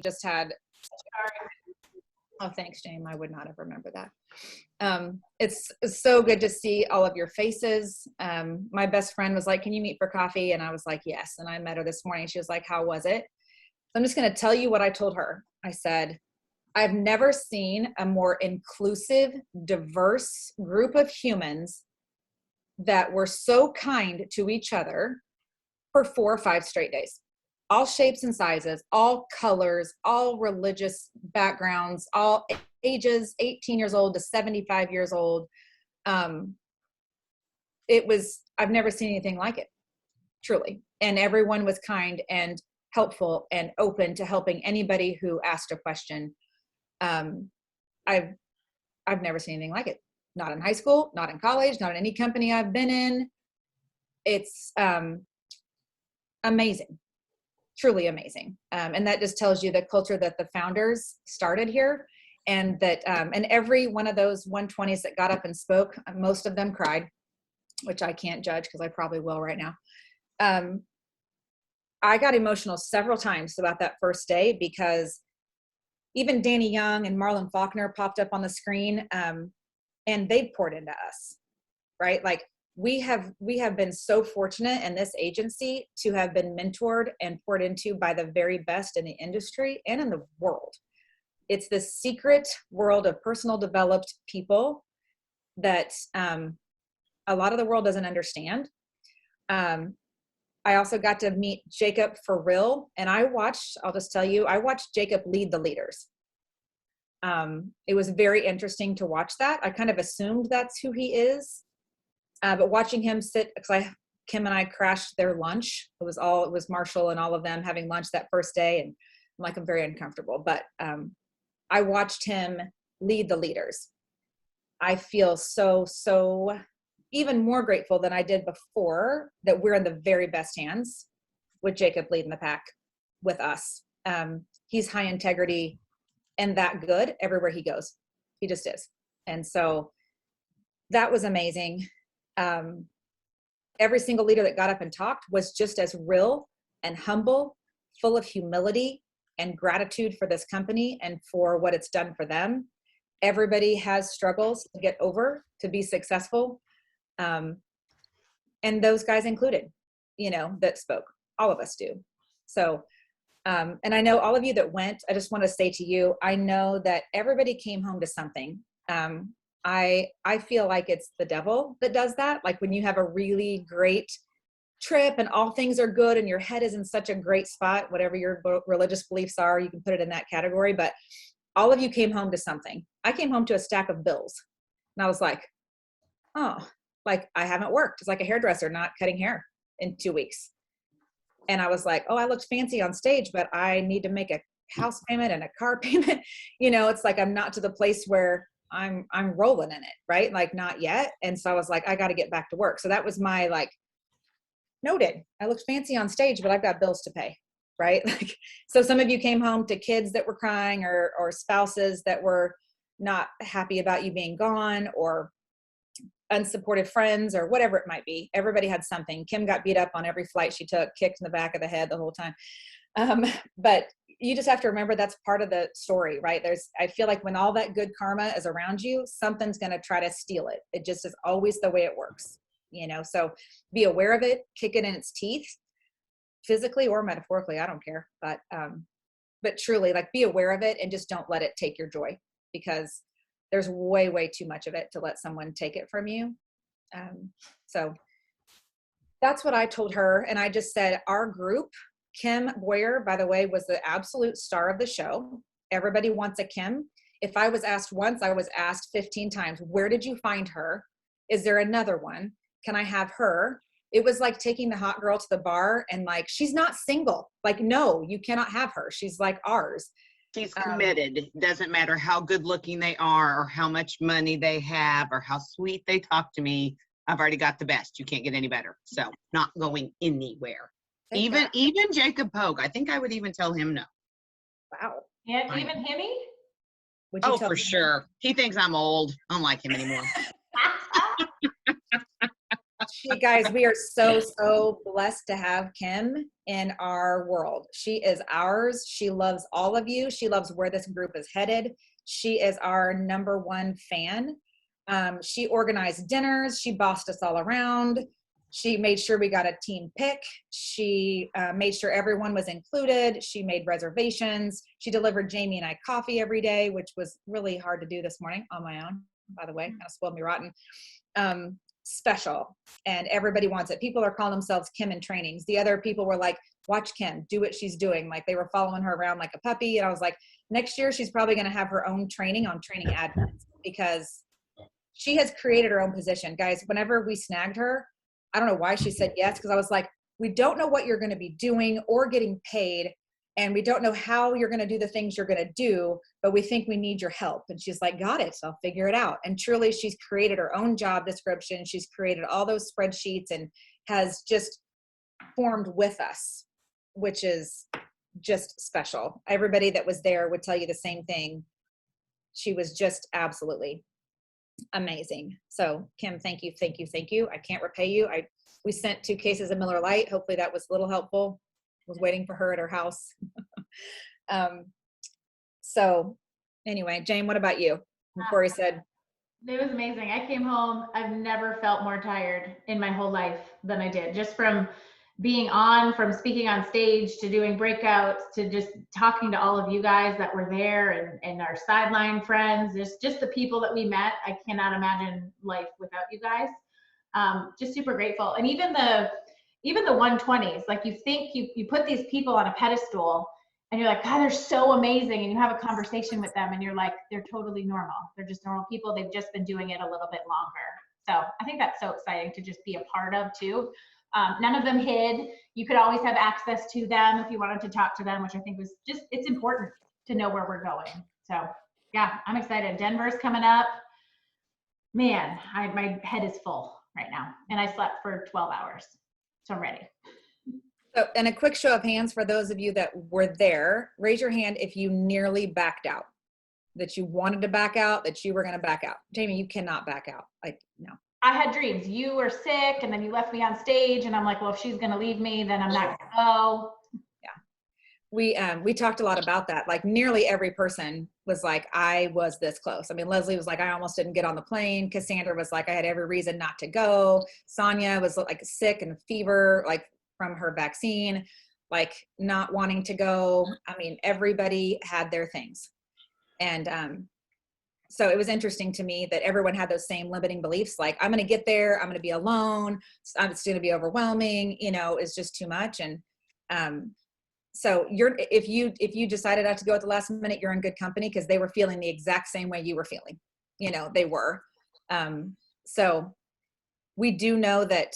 just had, oh, thanks, James. I would not have remembered that. It's so good to see all of your faces. My best friend was like, can you meet for coffee? And I was like, yes. And I met her this morning. She was like, how was it? So I'm just going to tell you what I told her. I said, I've never seen a more inclusive, diverse group of humans that were so kind to each other for 4 or 5 straight days. All shapes and sizes, all colors, all religious backgrounds, all ages, 18 years old to 75 years old. I've never seen anything like it, truly. And everyone was kind and helpful and open to helping anybody who asked a question. I've never seen anything like it. Not in high school, not in college, not in any company I've been in. It's amazing, truly amazing. And that just tells you the culture that the founders started here, and that, and every one of those 120s that got up and spoke, most of them cried, which I can't judge because I probably will right now. I got emotional several times about that first day, because even Danny Young and Marlon Faulkner popped up on the screen, and they poured into us, right? Like we have been so fortunate in this agency to have been mentored and poured into by the very best in the industry and in the world. It's the secret world of personal developed people that a lot of the world doesn't understand. I also got to meet Jacob for real. And I'll just tell you, I watched Jacob lead the leaders. It was very interesting to watch that. I kind of assumed that's who he is. But watching him sit, because Kim and I crashed their lunch. It was Marshall and all of them having lunch that first day. And I'm like, I'm very uncomfortable. But I watched him lead the leaders. I feel so even more grateful than I did before that we're in the very best hands with Jacob leading the pack with us. He's high integrity and that good everywhere he goes. He just is. And so that was amazing. Every single leader that got up and talked was just as real and humble, full of humility and gratitude for this company and for what it's done for them. Everybody has struggles to get over to be successful. And those guys included, that spoke. All of us do. So, and I know all of you that went, I just want to say to you, I know that everybody came home to something. I feel like it's the devil that does that. Like when you have a really great trip and all things are good and your head is in such a great spot, whatever your religious beliefs are, you can put it in that category. But all of you came home to something. I came home to a stack of bills. And I was like, oh, like I haven't worked. It's like a hairdresser not cutting hair in 2 weeks. And I was like, oh, I looked fancy on stage, but I need to make a house payment and a car payment. It's like I'm not to the place where I'm rolling in it, right? Like not yet. And so I was like, I got to get back to work. So that was my like, noted. I looked fancy on stage, but I've got bills to pay, right? Like, so some of you came home to kids that were crying or spouses that were not happy about you being gone, or unsupported friends, or whatever it might be. Everybody had something. Kim got beat up on every flight she took, kicked in the back of the head the whole time. But you just have to remember that's part of the story, right? I feel like when all that good karma is around you, something's going to try to steal it. It just is always the way it works, so be aware of it, kick it in its teeth, physically or metaphorically, I don't care. But truly, like, be aware of it and just don't let it take your joy, because there's way too much of it to let someone take it from you. So that's what I told her. And I just said, our group, Kim Boyer, by the way, was the absolute star of the show. Everybody wants a Kim. If I was asked once, I was asked 15 times, where did you find her? Is there another one? Can I have her? It was like taking the hot girl to the bar and like, she's not single. Like, no, you cannot have her. She's like ours. She's committed. Doesn't matter how good looking they are or how much money they have or how sweet they talk to me. I've already got the best. You can't get any better. So not going anywhere. Even Jacob Pogue. I think I would even tell him no. Wow. And even Himmy? Oh, for sure. He thinks I'm old. I don't like him anymore. Guys, we are so blessed to have Kim in our world. She is ours. She loves all of you. She loves where this group is headed. She is our number one fan. She organized dinners. She bossed us all around. She made sure we got a team pick. She made sure everyone was included. She made reservations. She delivered Jamie and I coffee every day, which was really hard to do this morning on my own, by the way. Kind of spoiled me rotten. Special, and everybody wants it. People are calling themselves Kim in trainings. The other people were like, watch Kim, do what she's doing. Like they were following her around like a puppy. And I was like, next year she's probably going to have her own training on training admins, because she has created her own position. Guys, whenever we snagged her, I don't know why she said yes, because I was like, we don't know what you're going to be doing or getting paid, and we don't know how you're going to do the things you're going to do, but we think we need your help. And she's like, got it, so I'll figure it out. And truly, she's created her own job description. She's created all those spreadsheets and has just formed with us, which is just special. Everybody that was there would tell you the same thing. She was just absolutely amazing. So Kim, thank you. I can't repay you. We sent 2 cases of Miller Lite. Hopefully that was a little helpful. Was waiting for her at her house. So anyway, Jane, what about you? Corey said. It was amazing. I came home. I've never felt more tired in my whole life than I did, just from being on, from speaking on stage to doing breakouts to just talking to all of you guys that were there and our sideline friends, just the people that we met. I cannot imagine life without you guys. Just super grateful. And even the 120s, like you think you put these people on a pedestal and you're like, God, they're so amazing. And you have a conversation with them and you're like, they're totally normal. They're just normal people. They've just been doing it a little bit longer. So I think that's so exciting to just be a part of too. None of them hid. You could always have access to them if you wanted to talk to them, which I think was just, it's important to know where we're going. So yeah, I'm excited. Denver's coming up. Man, my head is full right now. And I slept for 12 hours. So I'm ready. So, and a quick show of hands for those of you that were there, raise your hand if you nearly backed out, that you wanted to back out, that you were going to back out. Jamie, you cannot back out. Like, no. I had dreams. You were sick and then you left me on stage and I'm like, well, if she's going to leave me, then I'm not going to go. Yeah. We talked a lot about that. Like nearly every person was like, I was this close. I mean, Leslie was like, I almost didn't get on the plane. Cassandra was like, I had every reason not to go. Sonia was like sick and fever, like from her vaccine, like not wanting to go. I mean, everybody had their things. And, so it was interesting to me that everyone had those same limiting beliefs. Like, I'm going to get there. I'm going to be alone. It's going to be overwhelming. You know, it's just too much. And so if you decided not to go at the last minute, you're in good company, because they were feeling the exact same way you were feeling. You know, they were. So we do know that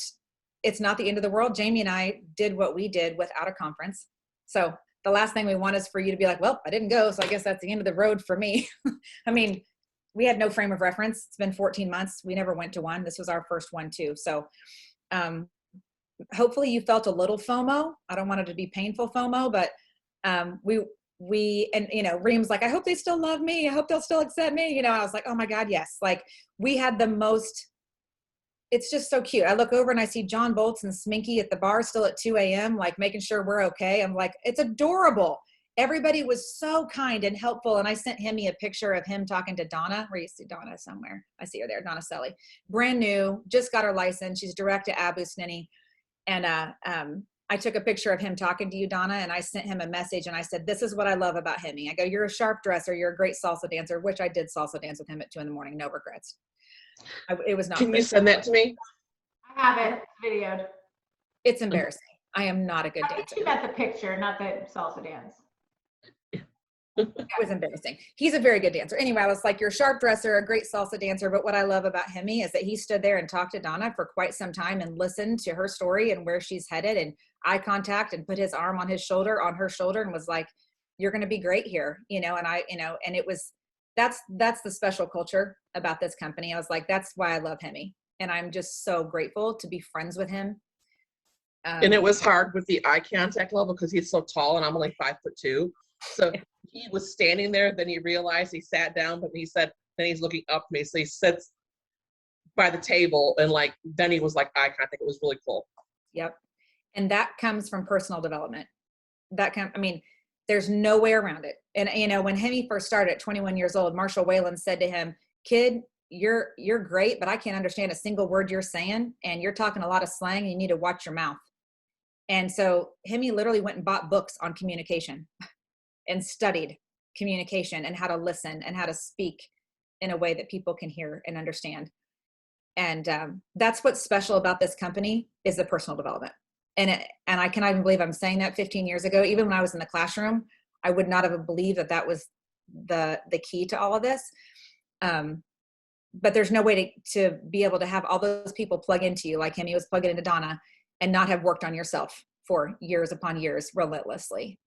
it's not the end of the world. Jamie and I did what we did without a conference. So the last thing we want is for you to be like, well, I didn't go, so I guess that's the end of the road for me. I mean, we had no frame of reference. It's been 14 months. We never went to one. This was our first one too. So hopefully you felt a little FOMO. I don't want it to be painful FOMO, but we, and you know, Reem's like, I hope they still love me. I hope they'll still accept me. You know, I was like, oh my God, yes. Like we had the most, it's just so cute. I look over and I see John Bolts and Sminky at the bar still at 2 a.m., like making sure we're okay. I'm like, it's adorable. Everybody was so kind and helpful. And I sent him a picture of him talking to Donna. Where you see Donna somewhere? I see her there, Donna Selly. Brand new, just got her license. She's direct to Abu Snini. And I took a picture of him talking to you, Donna, and I sent him a message and I said, this is what I love about Hemi. I go, you're a sharp dresser. You're a great salsa dancer, which I did salsa dance with him at 2 a.m. No regrets. It was not. Can you send that to me? I have it. It's videoed. It's embarrassing. I am not a good I think dancer. you meant the picture, not the salsa dance. It was embarrassing. He's a very good dancer. Anyway, I was like, you're a sharp dresser, a great salsa dancer. But what I love about Hemi is that he stood there and talked to Donna for quite some time and listened to her story and where she's headed, and eye contact, and put his arm on her shoulder, and was like, you're going to be great here. You know, and and it was, that's the special culture about this company. I was like, that's why I love Hemi. And I'm just so grateful to be friends with him. And it was hard with the eye contact level because he's so tall and I'm only 5'2". So he was standing there, then he realized, he sat down, but he said, then he's looking up at me. So he sits by the table, and like then he was like eye contact. It was really cool. Yep. And that comes from personal development. I mean, there's no way around it. And, you know, when Hemi first started at 21 years old, Marshall Whalen said to him, kid, you're great, but I can't understand a single word you're saying. And you're talking a lot of slang and you need to watch your mouth. And so Hemi literally went and bought books on communication and studied communication and how to listen and how to speak in a way that people can hear and understand. And that's what's special about this company is the personal development. And I cannot even believe I'm saying that 15 years ago. Even when I was in the classroom, I would not have believed that was the key to all of this. But there's no way to be able to have all those people plug into you, like Hemi was plugging into Donna, and not have worked on yourself for years upon years relentlessly.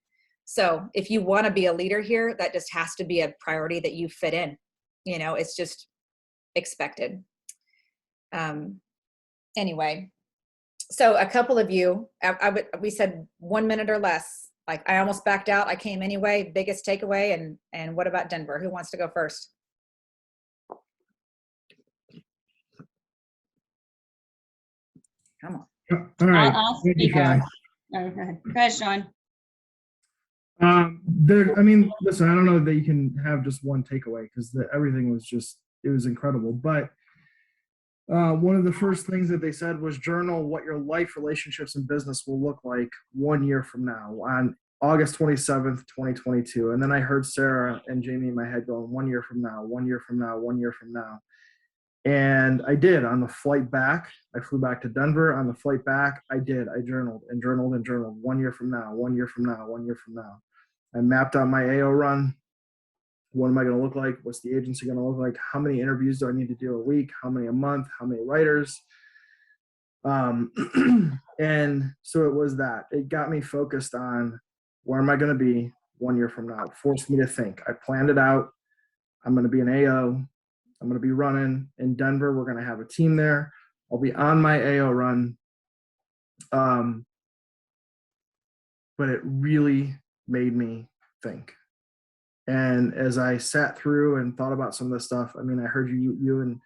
So if you want to be a leader here, that just has to be a priority that you fit in. You know, it's just expected. Anyway, so a couple of you, we said 1 minute or less. Like I almost backed out. I came anyway. Biggest takeaway. And what about Denver? Who wants to go first? Come on. All right. I'll Thank you, speak Sean. up. Okay. Go ahead, Sean. I mean, listen, I don't know that you can have just one takeaway because everything was it was incredible. But one of the first things that they said was journal what your life, relationships, and business will look like 1 year from now on August 27th, 2022. And then I heard Sarah and Jamie in my head going 1 year from now, 1 year from now, 1 year from now. And I did on the flight back. I flew back to Denver. On the flight back, I journaled and journaled and journaled 1 year from now, 1 year from now, 1 year from now. I mapped out my AO run. What am I going to look like? What's the agency going to look like? How many interviews do I need to do a week? How many a month? How many writers? And so it was that. It got me focused on where am I going to be 1 year from now? It forced me to think. I planned it out. I'm going to be an AO. I'm going to be running in Denver. We're going to have a team there. I'll be on my AO run. But it really made me think. And as I sat through and thought about some of this stuff, I mean, I heard you and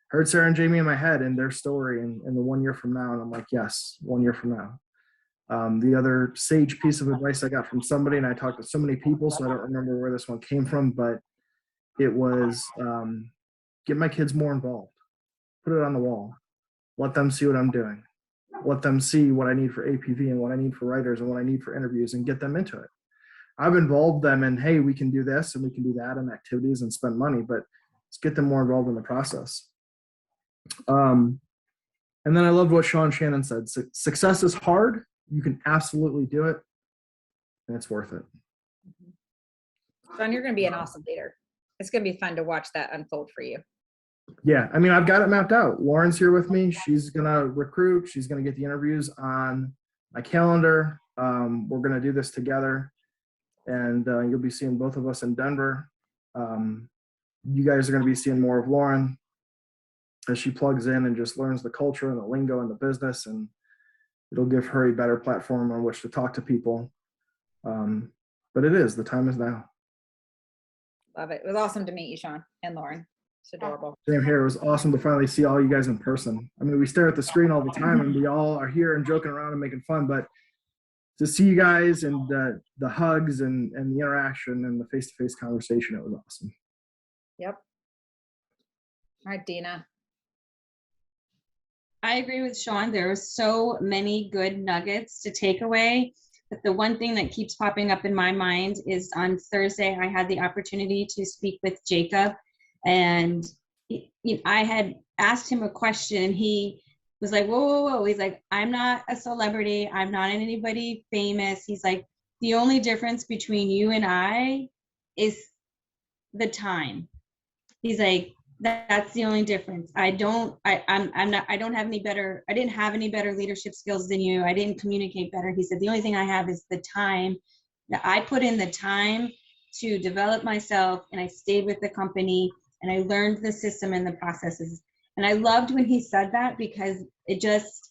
heard Sarah and Jamie in my head and their story and the 1 year from now. And I'm like, yes, 1 year from now. The other sage piece of advice I got from somebody, and I talked to so many people, so I don't remember where this one came from, but it was get my kids more involved. Put it on the wall. Let them see what I'm doing. Let them see what I need for APV and what I need for writers and what I need for interviews and get them into it. I've involved them in, hey, we can do this and we can do that and activities and spend money, but let's get them more involved in the process. And then I loved what Sean Shannon said. Success is hard. You can absolutely do it, and it's worth it. Sean, you're going to be an awesome leader. It's going to be fun to watch that unfold for you. Yeah, I mean, I've got it mapped out. Lauren's here with me. She's going to recruit. She's going to get the interviews on my calendar. We're going to do this together, and you'll be seeing both of us in Denver. You guys are going to be seeing more of Lauren as she plugs in and just learns the culture and the lingo and the business, and it'll give her a better platform on which to talk to people. But the time is now. Love it. It was awesome to meet you, Sean and Lauren. It's adorable. Same here. It was awesome to finally see all you guys in person. I mean, we stare at the screen all the time and we all are here and joking around and making fun, but to see you guys and the hugs and the interaction and the face-to-face conversation, it was awesome. Yep. All right, Dina. I agree with Sean. There are so many good nuggets to take away. But the one thing that keeps popping up in my mind is on Thursday, I had the opportunity to speak with Jacob. And I had asked him a question. And he was like, whoa, whoa, whoa. He's like, I'm not a celebrity. I'm not anybody famous. He's like, the only difference between you and I is the time. He's like, that's the only difference. I didn't have any better leadership skills than you. I didn't communicate better. He said, the only thing I have is the time. That I put in the time to develop myself, and I stayed with the company and I learned the system and the processes. And I loved when he said that, because it just,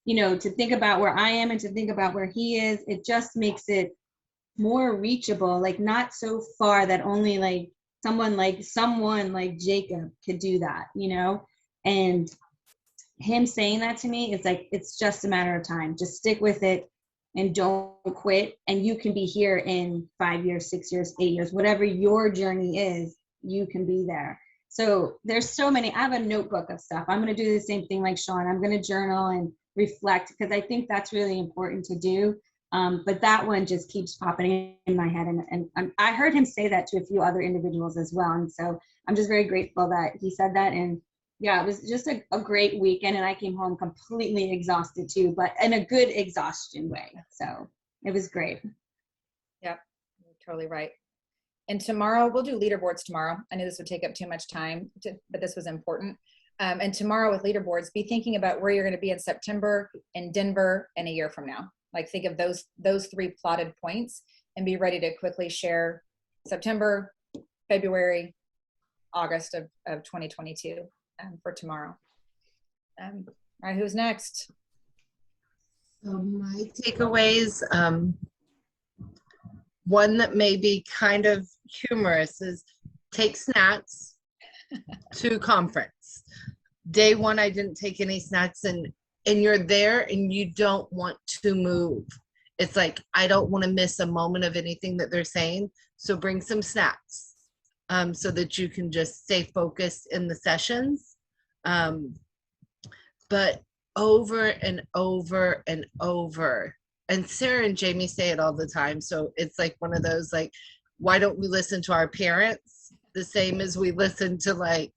to think about where I am and to think about where he is, it just makes it more reachable, like not so far that only like someone like Jacob could do that, And him saying that to me, it's like, it's just a matter of time. Just stick with it and don't quit. And you can be here in 5 years, 6 years, 8 years, whatever your journey is, you can be there. So there's so many. I have a notebook of stuff. I'm going to do the same thing like Sean. I'm going to journal and reflect because I think that's really important to do. But that one just keeps popping in my head. And I heard him say that to a few other individuals as well. And so I'm just very grateful that he said that. And yeah, it was just a great weekend. And I came home completely exhausted too, but in a good exhaustion way. So it was great. Yep, you're totally right. And tomorrow, we'll do leaderboards tomorrow. I knew this would take up too much time, but this was important. And tomorrow with leaderboards, be thinking about where you're going to be in September, in Denver, and a year from now. Like think of those 3 plotted points and be ready to quickly share September, February, August of 2022 for tomorrow. All right, who's next? So my takeaways, one that may be kind of humorous is take snacks to conference. Day 1, I didn't take any snacks, and you're there and you don't want to move. It's like, I don't want to miss a moment of anything that they're saying. So bring some snacks so that you can just stay focused in the sessions. But over and over and over, and Sarah and Jamie say it all the time. So it's like one of those, like, why don't we listen to our parents the same as we listen to like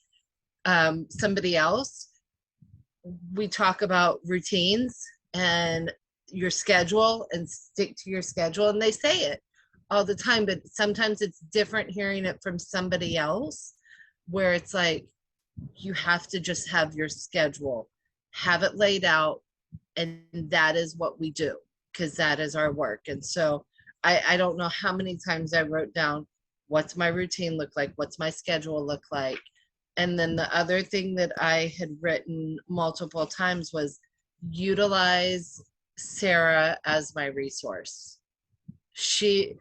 somebody else? We talk about routines and your schedule and stick to your schedule. And they say it all the time, but sometimes it's different hearing it from somebody else where it's like, you have to just have your schedule, have it laid out. And that is what we do because that is our work. And so I don't know how many times I wrote down, what's my routine look like? What's my schedule look like? And then the other thing that I had written multiple times was utilize Sarah as my resource. She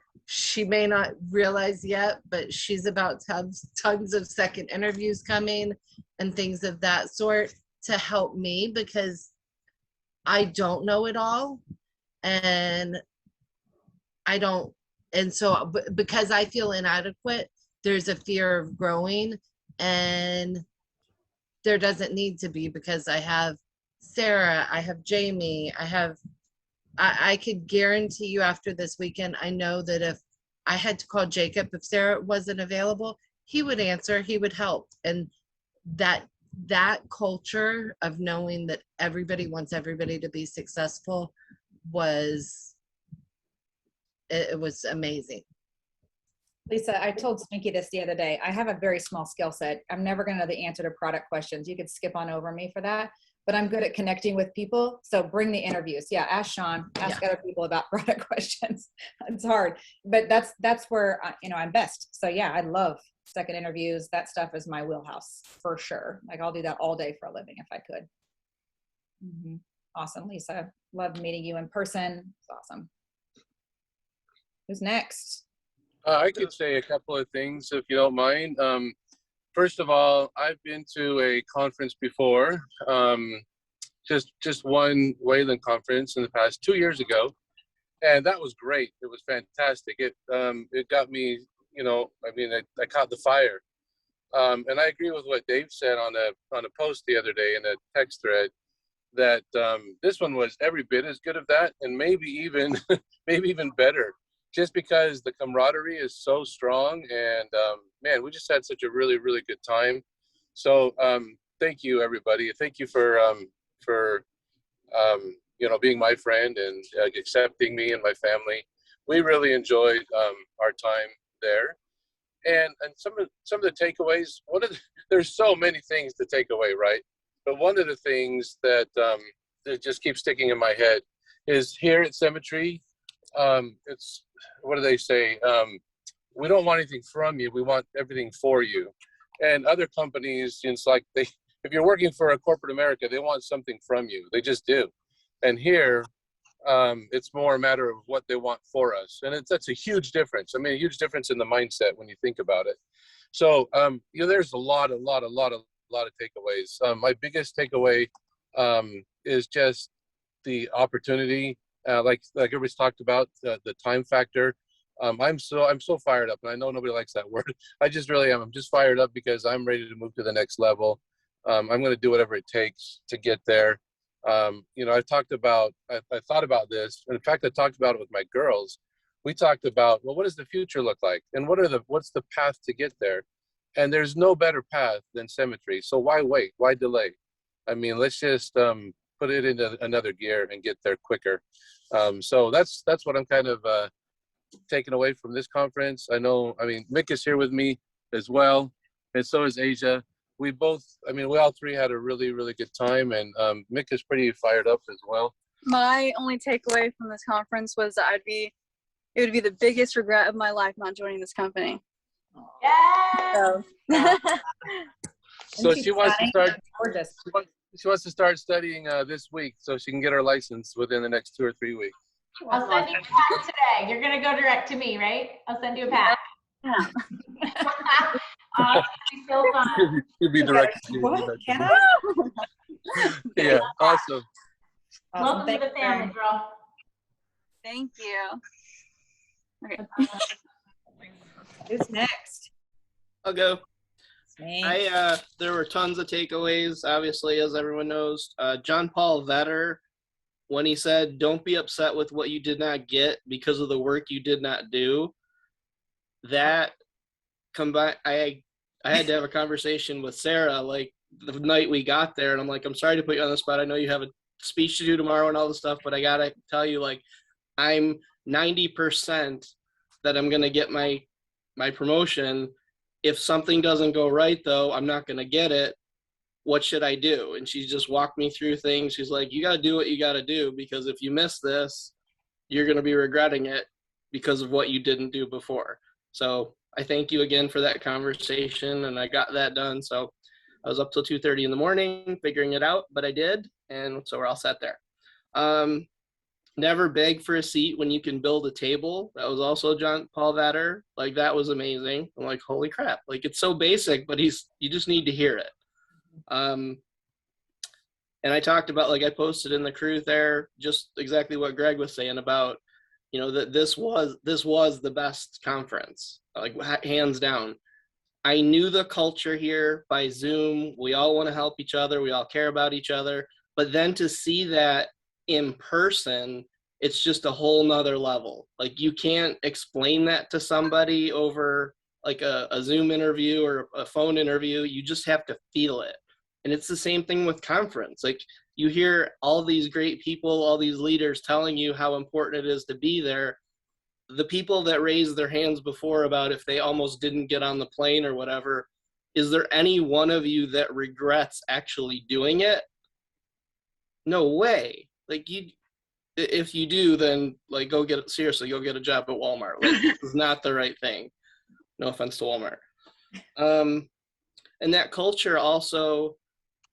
may not realize yet, but she's about to have tons of second interviews coming and things of that sort to help me because I don't know it all. And so because I feel inadequate, there's a fear of growing. And there doesn't need to be because I have Sarah, I have Jamie, I could guarantee you after this weekend, I know that if I had to call Jacob, if Sarah wasn't available, he would answer, he would help. And that culture of knowing that everybody wants everybody to be successful it was amazing. Lisa, I told Spanky this the other day. I have a very small skill set. I'm never going to know the answer to product questions. You could skip on over me for that, but I'm good at connecting with people. So bring the interviews. Yeah, ask Sean, ask other people about product questions. It's hard, but that's where I'm best. So yeah, I love second interviews. That stuff is my wheelhouse for sure. Like I'll do that all day for a living if I could. Awesome, Lisa. Love meeting you in person. It's awesome. Who's next? I could say a couple of things if you don't mind. First of all, I've been to a conference before, just one Wayland conference in the past 2 years ago, and that was great. It was fantastic. It got me, I caught the fire. And I agree with what Dave said on a post the other day in a text thread that this one was every bit as good of that, and maybe even better. Just because the camaraderie is so strong and man, we just had such a really, really good time. So thank you, everybody. Thank you for being my friend and accepting me and my family. We really enjoyed our time there. And some of the takeaways, there's so many things to take away, right? But one of the things that just keeps sticking in my head is here at Symmetry, it's, what do they say? We don't want anything from you. We want everything for you. And other companies, it's like if you're working for a corporate America, they want something from you. They just do. And here, it's more a matter of what they want for us. And that's a huge difference. I mean, a huge difference in the mindset when you think about it. So, there's a lot of lot of takeaways. My biggest takeaway is just the opportunity, like everybody's talked about, the time factor. I'm so fired up, and I know nobody likes that word. I just really am. I'm just fired up because I'm ready to move to the next level. I'm going to do whatever it takes to get there. You know, I thought about this. In fact, I talked about it with my girls. We talked about, well, what does the future look like? And what's the path to get there? And there's no better path than symmetry. So why wait? Why delay? I mean, let's just put it into another gear and get there quicker. So that's what I'm kind of taking away from this conference. I mean, Mick is here with me as well, and so is Asia. We all three had a really, really good time, and Mick is pretty fired up as well. My only takeaway from this conference was that it would be the biggest regret of my life not joining this company. Yeah. So she wants to start. Gorgeous. She wants to start studying this week, so she can get her license within the next 2 or 3 weeks. I'll send you a pack today. You're gonna go direct to me, right? I'll send you a pack. Yeah. Oh, it's gonna be so fun. You'll be direct. What? Can I? Yeah, awesome. Welcome to the family, girl. Thank you. Okay. Who's next? I'll go. Thanks. There were tons of takeaways, obviously, as everyone knows. John Paul Vetter, when he said, "Don't be upset with what you did not get because of the work you did not do," that combined, I had to have a conversation with Sarah like the night we got there, and I'm like, "I'm sorry to put you on the spot. I know you have a speech to do tomorrow and all this stuff, but I gotta tell you, like, I'm 90% that I'm gonna get my promotion. If something doesn't go right, though, I'm not gonna get it. What should I do?" And she just walked me through things. She's like, "You gotta do what you gotta do, because if you miss this, you're gonna be regretting it because of what you didn't do before." So I thank you again for that conversation, and I got that done. So I was up till 2:30 in the morning figuring it out, but I did, and so we're all set there. Never beg for a seat when you can build a table. That was also John Paul Vetter. Like, that was amazing. I'm like, holy crap. Like, it's so basic, but you just need to hear it. And I talked about, like, I posted in the crew there, just exactly what Greg was saying about, you know, that this was the best conference, like, hands down. I knew the culture here by Zoom. We all want to help each other. We all care about each other. But then to see that in person, it's just a whole nother level. Like, you can't explain that to somebody over like a Zoom interview or a phone interview. You just have to feel it. And it's the same thing with conference. Like, you hear all these great people, all these leaders telling you how important it is to be there. The people that raised their hands before about if they almost didn't get on the plane or whatever, is there any one of you that regrets actually doing it? No way. Like, if you do, then like go get a job at Walmart. Like, this is not the right thing. No offense to Walmart. And that culture also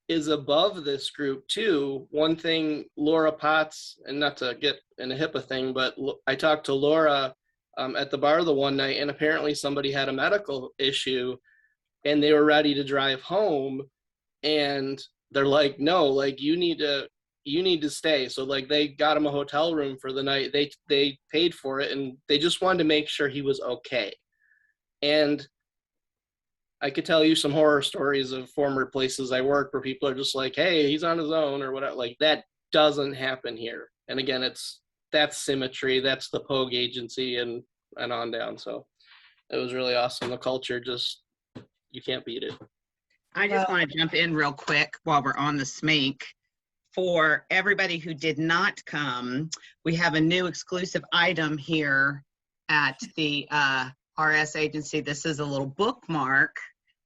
is above this group too. One thing, Laura Potts, and not to get in a HIPAA thing, but I talked to Laura at the bar the one night, and apparently somebody had a medical issue and they were ready to drive home, and they're like, no, like, you need to stay. So like, they got him a hotel room for the night. They paid for it, and they just wanted to make sure he was okay. And I could tell you some horror stories of former places I worked where people are just like, hey, he's on his own or whatever. Like, that doesn't happen here. And again, that's Symmetry, that's the Pogue agency, and on down. So it was really awesome. The culture, just, you can't beat it. I just want to jump in real quick while we're on the SMAIC. For everybody who did not come, we have a new exclusive item here at the RS agency. This is a little bookmark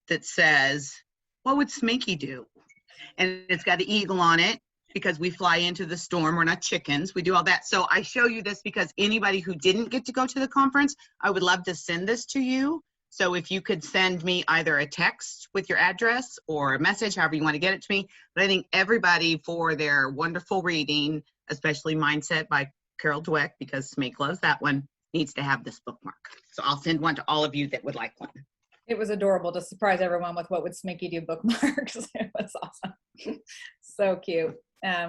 that says, what would Sminky do? And it's got an eagle on it because we fly into the storm. We're not chickens. We do all that. So I show you this because anybody who didn't get to go to the conference, I would love to send this to you. So if you could send me either a text with your address or a message, however you want to get it to me. But I think everybody, for their wonderful reading, especially Mindset by Carol Dweck, because Smeek loves that one, needs to have this bookmark. So I'll send one to all of you that would like one. It was adorable to surprise everyone with what would Sminky do bookmarks. It was awesome. So cute.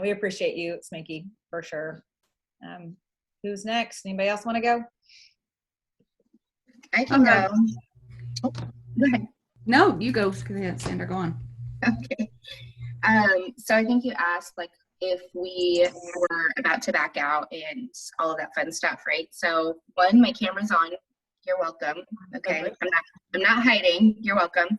We appreciate you, Sminky, for sure. Who's next? Anybody else want to go? I can go. Oh, go ahead. No, you go, Sandra, go on. Okay. So I think you asked like if we were about to back out and all of that fun stuff, right? So one, my camera's on. You're welcome. Okay. I'm not hiding. You're welcome.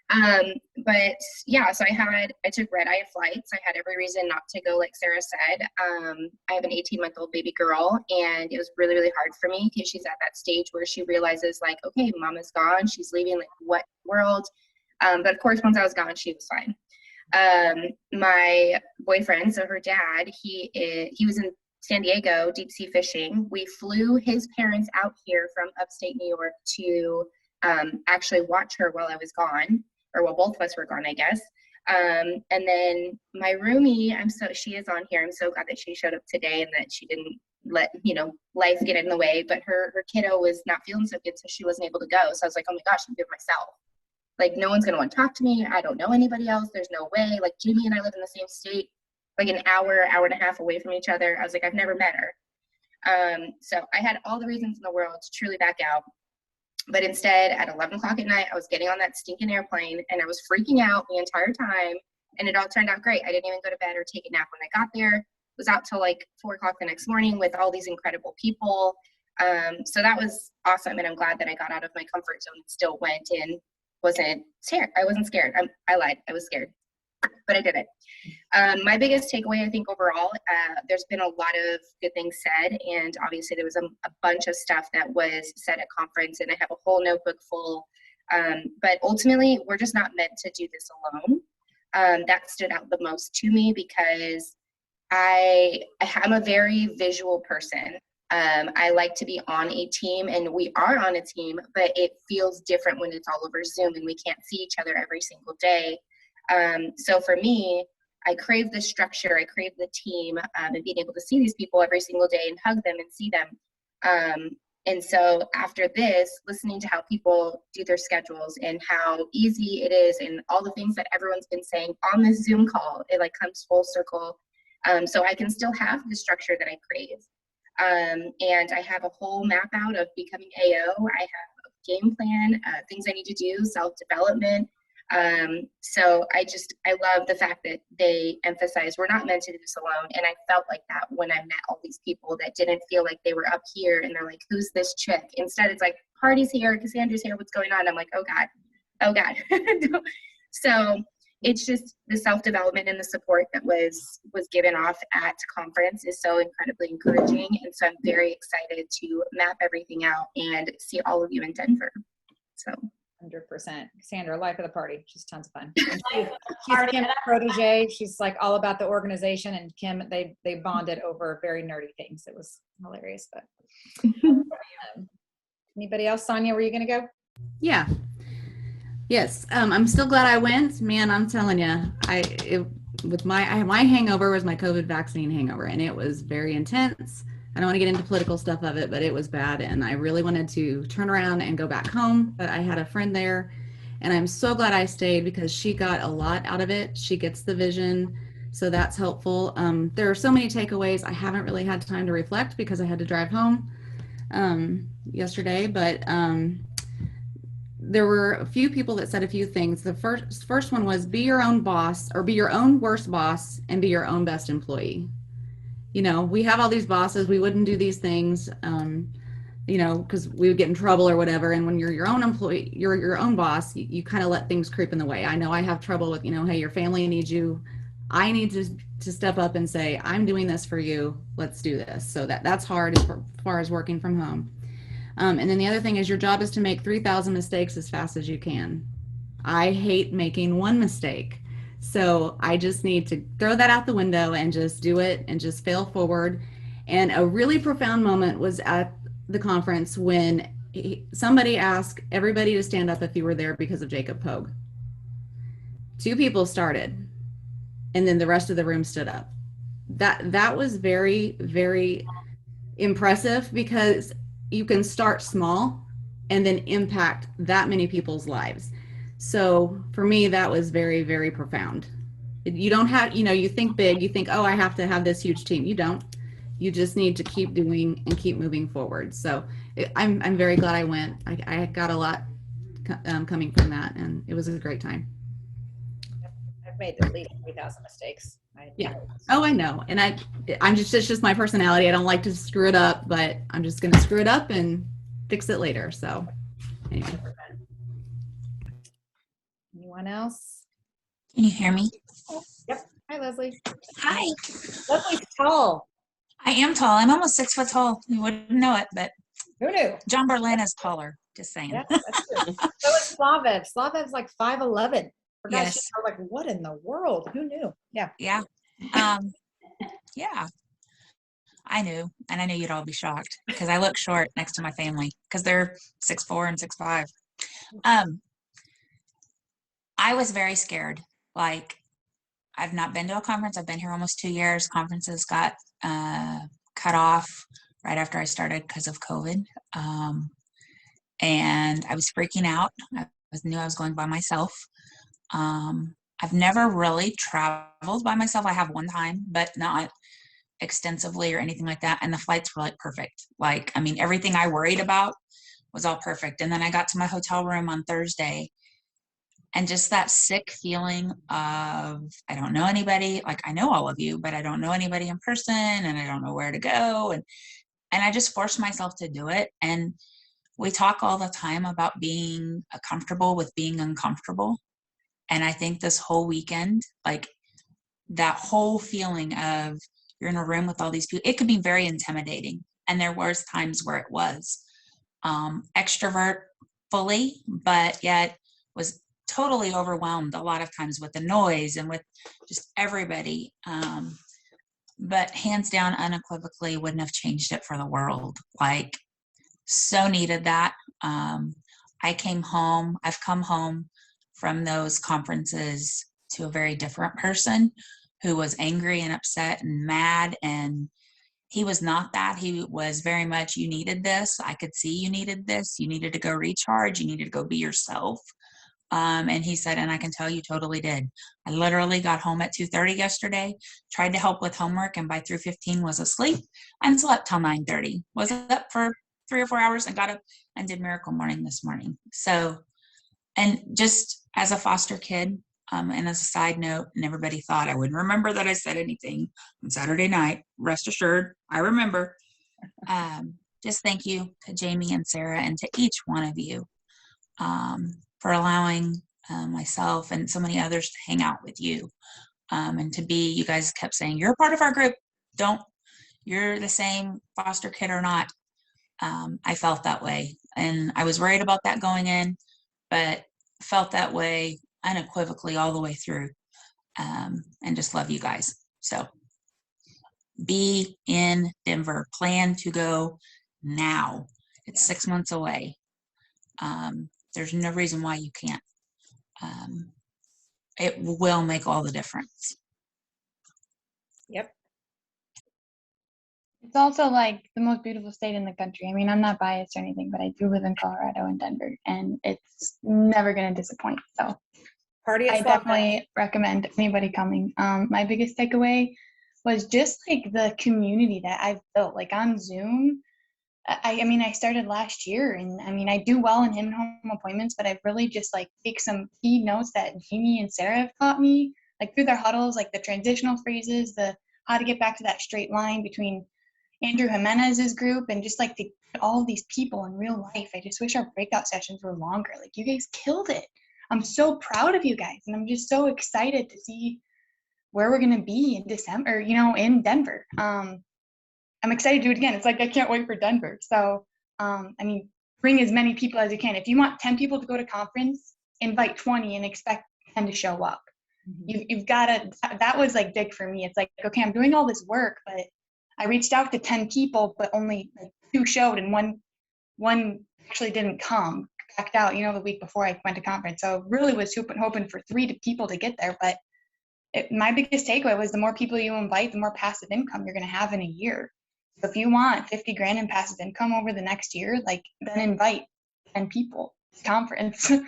But yeah, so I took red-eye flights. I had every reason not to go, like Sarah said. I have an 18-month-old baby girl, and it was really, really hard for me because she's at that stage where she realizes like, okay, mama's gone. She's leaving, like what world? But of course, once I was gone, she was fine. My boyfriend, so her dad, he was in San Diego deep sea fishing. We flew his parents out here from upstate New York to actually watch her while I was gone, or while both of us were gone, I guess. And then my roomie, she is on here. I'm so glad that she showed up today and that she didn't let, life get in the way, but her kiddo was not feeling so good, so she wasn't able to go. So I was like, oh my gosh, I'm good myself. Like, no one's gonna want to talk to me. I don't know anybody else. There's no way. Like, Jamie and I live in the same state, like an hour and a half away from each other. I was like, I've never met her. So I had all the reasons in the world to truly back out. But instead, at 11 o'clock at night, I was getting on that stinking airplane and I was freaking out the entire time. And it all turned out great. I didn't even go to bed or take a nap when I got there. Was out till like 4 o'clock the next morning with all these incredible people. So that was awesome. And I'm glad that I got out of my comfort zone and still went in. Wasn't scared. I wasn't scared. I lied. I was scared, but I did it. My biggest takeaway, I think overall, there's been a lot of good things said, and obviously there was a bunch of stuff that was said at conference, and I have a whole notebook full. But ultimately, we're just not meant to do this alone. That stood out the most to me because I'm a very visual person. I like to be on a team, and we are on a team, but it feels different when it's all over Zoom and we can't see each other every single day. So for me, I crave the structure, I crave the team, and being able to see these people every single day and hug them and see them. And so after this, listening to how people do their schedules and how easy it is and all the things that everyone's been saying on this Zoom call, it like comes full circle. So I can still have the structure that I crave. And I have a whole map out of becoming AO. I have a game plan, things I need to do, self-development. So I love the fact that they emphasize we're not meant to do this alone. And I felt like that when I met all these people that didn't feel like they were up here and they're like, who's this chick? Instead, it's like, Party's here, Cassandra's here, what's going on? I'm like, oh God. So it's just the self-development and the support that was given off at conference is so incredibly encouraging. And so I'm very excited to map everything out and see all of you in Denver. So 100%. Cassandra, life of the party. She's tons of fun. She's Kim's protege. She's like all about the organization, and Kim, they bonded over very nerdy things. It was hilarious. But anybody else? Sonia, were you going to go? Yeah. Yes. I'm still glad I went. Man, I'm telling you, my hangover was my COVID vaccine hangover, and it was very intense. I don't want to get into political stuff of it, but it was bad. And I really wanted to turn around and go back home, but I had a friend there, and I'm so glad I stayed because she got a lot out of it. She gets the vision. So that's helpful. There are so many takeaways. I haven't really had time to reflect because I had to drive home yesterday, but there were a few people that said a few things. The first one was be your own boss, or be your own worst boss and be your own best employee. We have all these bosses, we wouldn't do these things, because we would get in trouble or whatever. And when you're your own employee, you're your own boss, you kind of let things creep in the way. I know I have trouble with, hey, your family needs you. I need to step up and say, I'm doing this for you. Let's do this. So that's hard as far as working from home. And then the other thing is your job is to make 3,000 mistakes as fast as you can. I hate making one mistake. So I just need to throw that out the window and just do it and just fail forward. And a really profound moment was at the conference when somebody asked everybody to stand up if you were there because of Jacob Pogue. 2 people started, and then the rest of the room stood up. That was very, very impressive because you can start small and then impact that many people's lives. So for me, that was very, very profound. You don't have, you think big, you think, oh, I have to have this huge team. You don't. You just need to keep doing and keep moving forward. So I'm very glad I went. I got a lot coming from that, and it was a great time. I've made at least 3,000 mistakes. Yeah. Oh, I know. And I'm just, it's just my personality. I don't like to screw it up, but I'm just going to screw it up and fix it later. So anyway. Anyone else? Can you hear me? Yep. Hi, Leslie. Hi. Leslie's tall. I am tall. I'm almost 6 foot tall. You wouldn't know it, but who knew? John Berlin is taller. Just saying. Yeah, that's true. So is Slavev. Slavev's like 5'11". For guys, Yes. I was like, what in the world? Who knew? Yeah. Yeah. Yeah. I knew, and I knew you'd all be shocked because I look short next to my family because they're 6'4" and 6'5". I was very scared. Like, I've not been to a conference. I've been here almost 2 years. Conferences got cut off right after I started because of COVID. And I was freaking out. I knew I was going by myself. I've never really traveled by myself. I have one time, but not extensively or anything like that. And the flights were like perfect. Like, I mean, everything I worried about was all perfect. And then I got to my hotel room on Thursday, and just that sick feeling of, I don't know anybody. Like, I know all of you, but I don't know anybody in person, and I don't know where to go. And I just forced myself to do it. And we talk all the time about being comfortable with being uncomfortable. And I think this whole weekend, like, that whole feeling of you're in a room with all these people, it could be very intimidating. And there was times where it was extrovert fully, but yet was totally overwhelmed a lot of times with the noise and with just everybody. But hands down, unequivocally, wouldn't have changed it for the world. Like, so needed that. I came home. I've come home from those conferences to a very different person who was angry and upset and mad. And he was not that. He was very much, you needed this. I could see you needed this. You needed to go recharge. You needed to go be yourself. And he said, and I can tell you totally did. I literally got home at 2:30 yesterday, tried to help with homework, and by 3:15 was asleep and slept till 9:30. Was up for 3 or 4 hours and got up and did Miracle Morning this morning. So, and just as a foster kid, and as a side note, and everybody thought I wouldn't remember that I said anything on Saturday night. Rest assured, I remember. Just thank you to Jamie and Sarah and to each one of you for allowing myself and so many others to hang out with you and to be, you guys kept saying, you're a part of our group. You're the same foster kid or not. I felt that way. And I was worried about that going in, but felt that way unequivocally all the way through, and just love you guys. So be in Denver. Plan to go now. It's 6 months away. There's no reason why you can't. It will make all the difference. Yep. It's also like the most beautiful state in the country. I mean, I'm not biased or anything, but I do live in Colorado and Denver, and it's never going to disappoint. So I definitely recommend anybody coming. My biggest takeaway was just like the community that I've built, like on Zoom. I mean, I started last year, and I mean, I do well in in-home appointments, but I've really just like take some key notes that Jeannie and Sarah have taught me, like through their huddles, like the transitional phrases, the how to get back to that straight line between Andrew Jimenez's group, and just like to get all of these people in real life. I just wish our breakout sessions were longer. Like, you guys killed it. I'm so proud of you guys, and I'm just so excited to see where we're gonna be in December, in Denver. I'm excited to do it again. It's like, I can't wait for Denver. So, I mean, bring as many people as you can. If you want 10 people to go to conference, invite 20 and expect 10 to show up. Mm-hmm. You've got to, that was like big for me. It's like, okay, I'm doing all this work, but I reached out to 10 people, but only like 2 showed, and one actually didn't come, backed out, the week before I went to conference. So really was hoping for 3 people to get there. But my biggest takeaway was the more people you invite, the more passive income you're going to have in a year. So if you want 50 grand in passive income over the next year, then invite 10 people this conference. So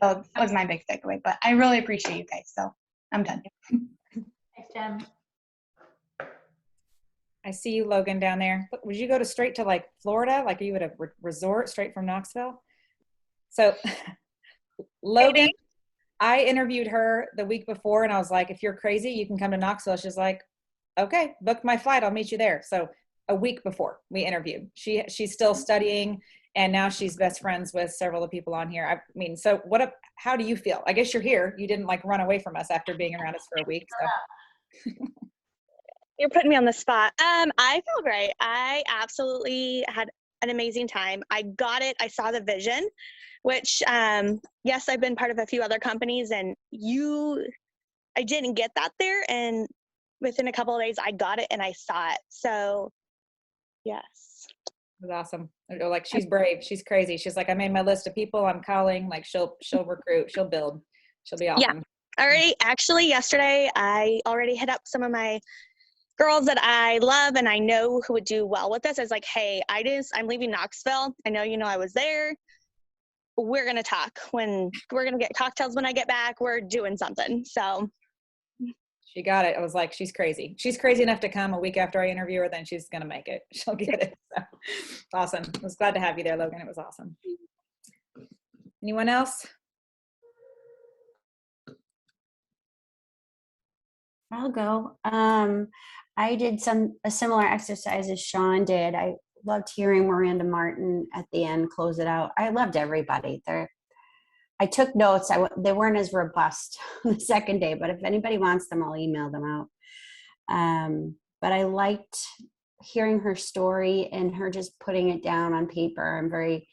that was my big takeaway. But I really appreciate you guys. So I'm done. Thanks, Jen. I see you, Logan, down there. Would you go straight to like Florida? Like, are you at a resort straight from Knoxville? So Logan, I interviewed her the week before and I was like, if you're crazy, you can come to Knoxville. She's like, okay, book my flight. I'll meet you there. So a week before we interviewed, she's still studying and now she's best friends with several of the people on here. I mean, so how do you feel? I guess you're here. You didn't like run away from us after being around us for a week. So. You're putting me on the spot. I feel great. I absolutely had an amazing time. I got it. I saw the vision, which, yes, I've been part of a few other companies and I didn't get that there. And within a couple of days, I got it and I saw it. So yes. It was awesome. Like, she's brave. She's crazy. She's like, I made my list of people I'm calling. Like, she'll recruit, she'll build, she'll be awesome. Yeah. Actually, yesterday, I already hit up some of my girls that I love and I know who would do well with this. I was like, hey, I'm leaving Knoxville. I know I was there. We're going to talk. We're going to get cocktails when I get back. We're doing something. So she got it. I was like, she's crazy. She's crazy enough to come a week after I interview her, then she's going to make it. She'll get it. So awesome. I was glad to have you there, Logan. It was awesome. Anyone else? I'll go. I did a similar exercise as Sean did. I loved hearing Miranda Martin at the end close it out. I loved everybody there. I took notes. They weren't as robust on the second day, but if anybody wants them, I'll email them out. But I liked hearing her story and her just putting it down on paper. I'm very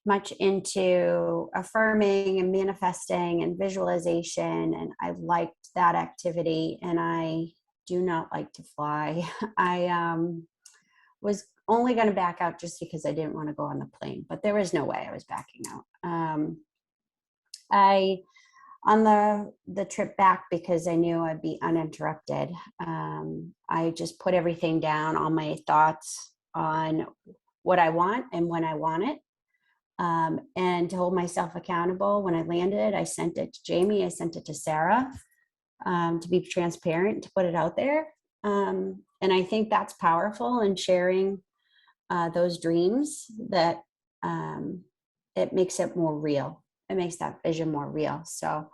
much into affirming and manifesting and visualization, and I liked that activity. And I do not like to fly. I was only going to back out just because I didn't want to go on the plane, but there was no way I was backing out. On the trip back, because I knew I'd be uninterrupted, I just put everything down, all my thoughts on what I want and when I want it. And to hold myself accountable. When I landed, I sent it to Jamie, I sent it to Sarah, to be transparent, to put it out there. And I think that's powerful in sharing those dreams, that it makes it more real. It makes that vision more real. So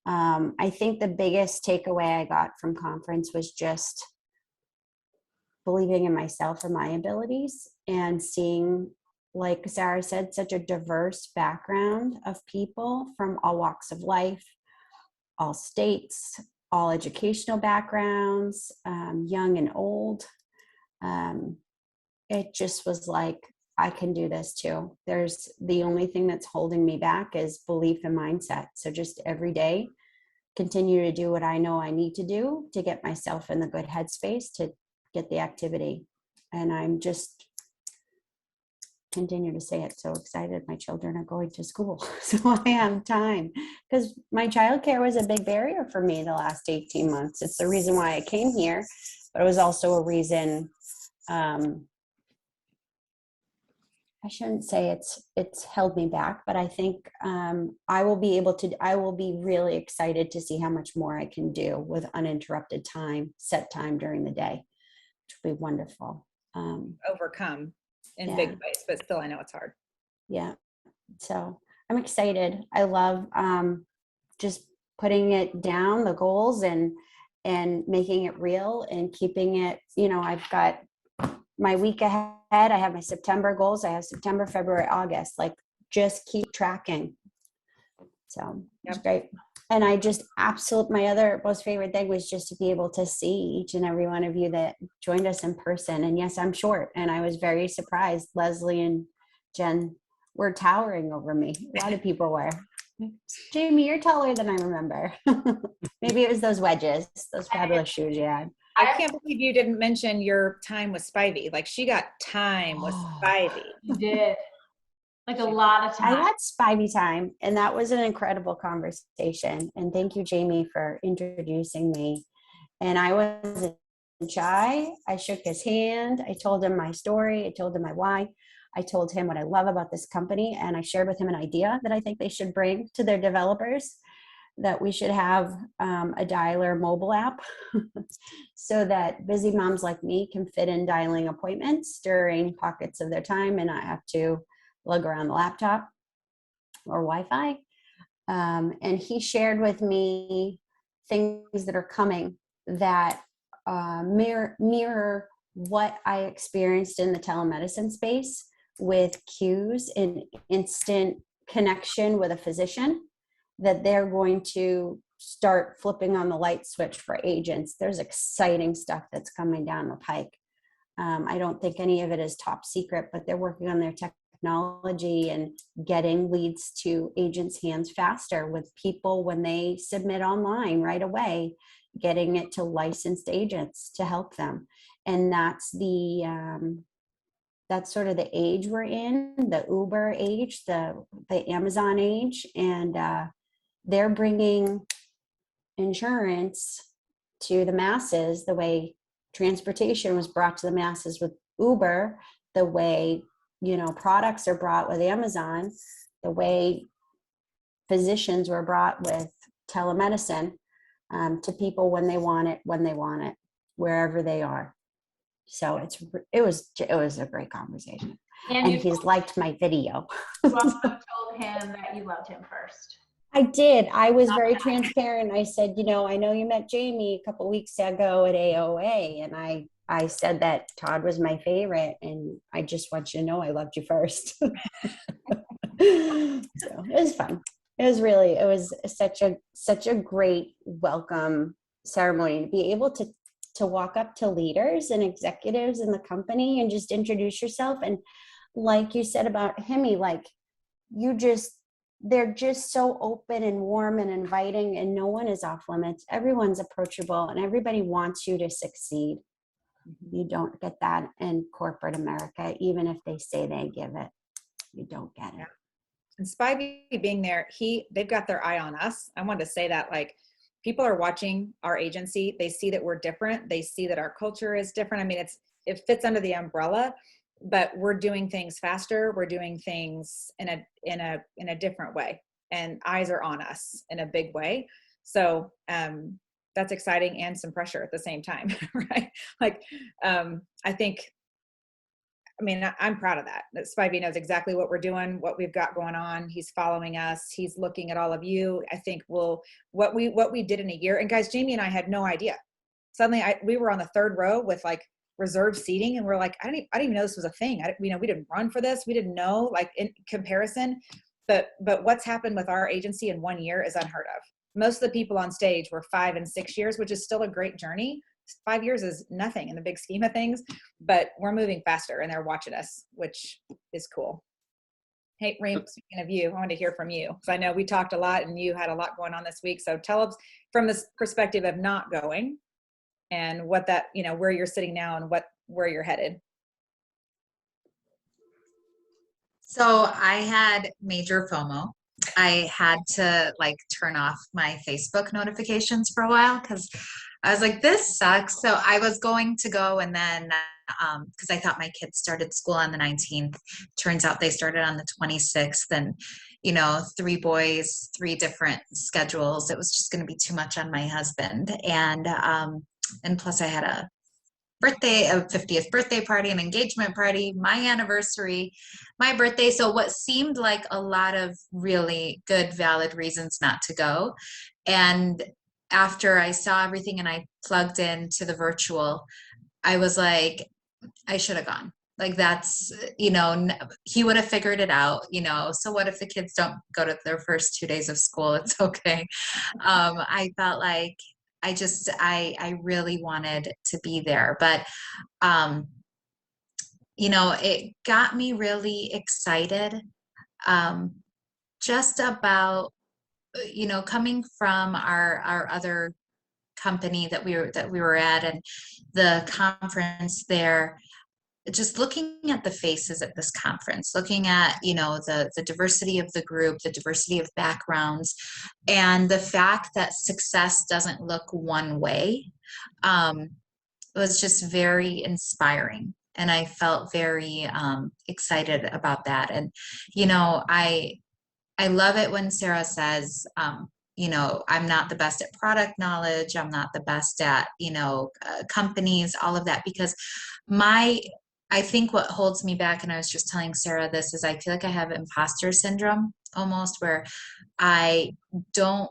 I think the biggest takeaway I got from conference was just believing in myself and my abilities and seeing, like Sarah said, such a diverse background of people from all walks of life, all states, all educational backgrounds, young and old. It just was like, I can do this too. The only thing that's holding me back is belief and mindset. So just every day, continue to do what I know I need to do to get myself in the good headspace to get the activity. And I'm just continue to say it, so excited my children are going to school. So I have time, because my childcare was a big barrier for me the last 18 months. It's the reason why I came here, but it was also a reason, I shouldn't say it's held me back, but I think I will be really excited to see how much more I can do with uninterrupted time, set time during the day, which will be wonderful. Overcome in big ways, but still I know it's hard. Yeah. So I'm excited. I love just putting it down, the goals, and making it real and keeping it, I've got my week ahead. I have my September goals. I have September, February, August, like just keep tracking. So it's great. And I just my other most favorite thing was just to be able to see each and every one of you that joined us in person. And yes, I'm short, and I was very surprised. Leslie and Jen were towering over me. A lot of people were. Jamie, you're taller than I remember. Maybe it was those wedges, those fabulous shoes you had. I can't believe you didn't mention your time with Spivey. Like, she got time with Spivey. You did. Like a lot of time. I had Spivey time, and that was an incredible conversation. And thank you, Jamie, for introducing me. And I wasn't shy. I shook his hand. I told him my story. I told him my why. I told him what I love about this company, and I shared with him an idea that I think they should bring to their developers, that we should have a dialer mobile app so that busy moms like me can fit in dialing appointments during pockets of their time and not have to lug around the laptop or Wi-Fi. And he shared with me things that are coming that mirror what I experienced in the telemedicine space, with cues and instant connection with a physician, that they're going to start flipping on the light switch for agents. There's exciting stuff that's coming down the pike. I don't think any of it is top secret, but they're working on their technology and getting leads to agents' hands faster, with people when they submit online right away, getting it to licensed agents to help them. And that's that's sort of the age we're in, the Uber age, the Amazon age, and they're bringing insurance to the masses the way transportation was brought to the masses with Uber, the way, you know, products are brought with Amazon, the way physicians were brought with telemedicine to people when they want it, wherever they are. So it was a great conversation, and he's liked my video. You also told him that you loved him first. I did. I was very transparent. I said, you know, I know you met Jamie a couple weeks ago at AOA, and I said that Todd was my favorite, and I just want you to know I loved you first. So it was fun. It was such a great welcome ceremony to be able to walk up to leaders and executives in the company and just introduce yourself. And like you said about Hemi, like they're just so open and warm and inviting, and no one is off limits. Everyone's approachable and everybody wants you to succeed. You don't get that in corporate America, even if they say they give it. You don't get it. And Spivey being there, they've got their eye on us. I wanted to say that, like, people are watching our agency. They see that we're different. They see that our culture is different. I mean, it fits under the umbrella, but we're doing things faster. We're doing things in a different way, and eyes are on us in a big way. So that's exciting and some pressure at the same time, right? Like, I'm proud of that. That Spivey knows exactly what we're doing, what we've got going on. He's following us. He's looking at all of you. I think what we did in a year. And guys, Jamie and I had no idea. Suddenly, we were on the third row with like reserved seating, and we're like, I didn't even know this was a thing. We didn't run for this. We didn't know, like, in comparison. But what's happened with our agency in 1 year is unheard of. Most of the people on stage were 5 and 6 years, which is still a great journey. 5 years is nothing in the big scheme of things, but we're moving faster and they're watching us, which is cool. Hey, Reem, speaking of you, I want to hear from you, because I know we talked a lot and you had a lot going on this week. So tell us from this perspective of not going and what that, where you're sitting now and where you're headed. So I had major FOMO. I had to turn off my Facebook notifications for a while because I was like, this sucks. So I was going to go, and then because I thought my kids started school on the 19th, turns out they started on the 26th, and 3 boys, 3 different schedules. It was just going to be too much on my husband, and plus I had a 50th birthday party, an engagement party, my anniversary, my birthday. So what seemed like a lot of really good, valid reasons not to go. And after I saw everything and I plugged into the virtual, I was like, I should have gone. Like, that's, he would have figured it out, so what if the kids don't go to their first 2 days of school? It's okay. I felt like I really wanted to be there, but, it got me really excited, just about, coming from our other company that we were at, and the conference there, just looking at the faces at this conference, looking at, the diversity of the group, the diversity of backgrounds, and the fact that success doesn't look one way, was just very inspiring. And I felt very excited about that. And, you know, I love it when Sarah says, you know, I'm not the best at product knowledge. I'm not the best at, you know, companies, all of that, because I think what holds me back, and I was just telling Sarah this, is I feel like I have imposter syndrome almost, where I don't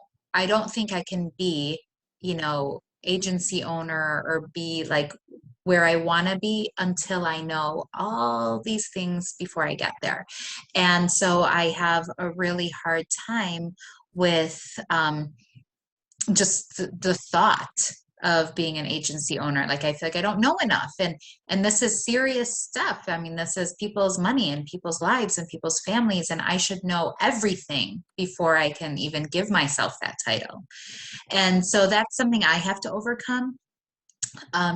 think I can be, you know, agency owner or be like where I want to be until I know all these things before I get there. And so I have a really hard time with just the thought of being an agency owner. Like, I feel like I don't know enough, and this is serious stuff. I mean, this is people's money and people's lives and people's families, and I should know everything before I can even give myself that title. And so that's something I have to overcome,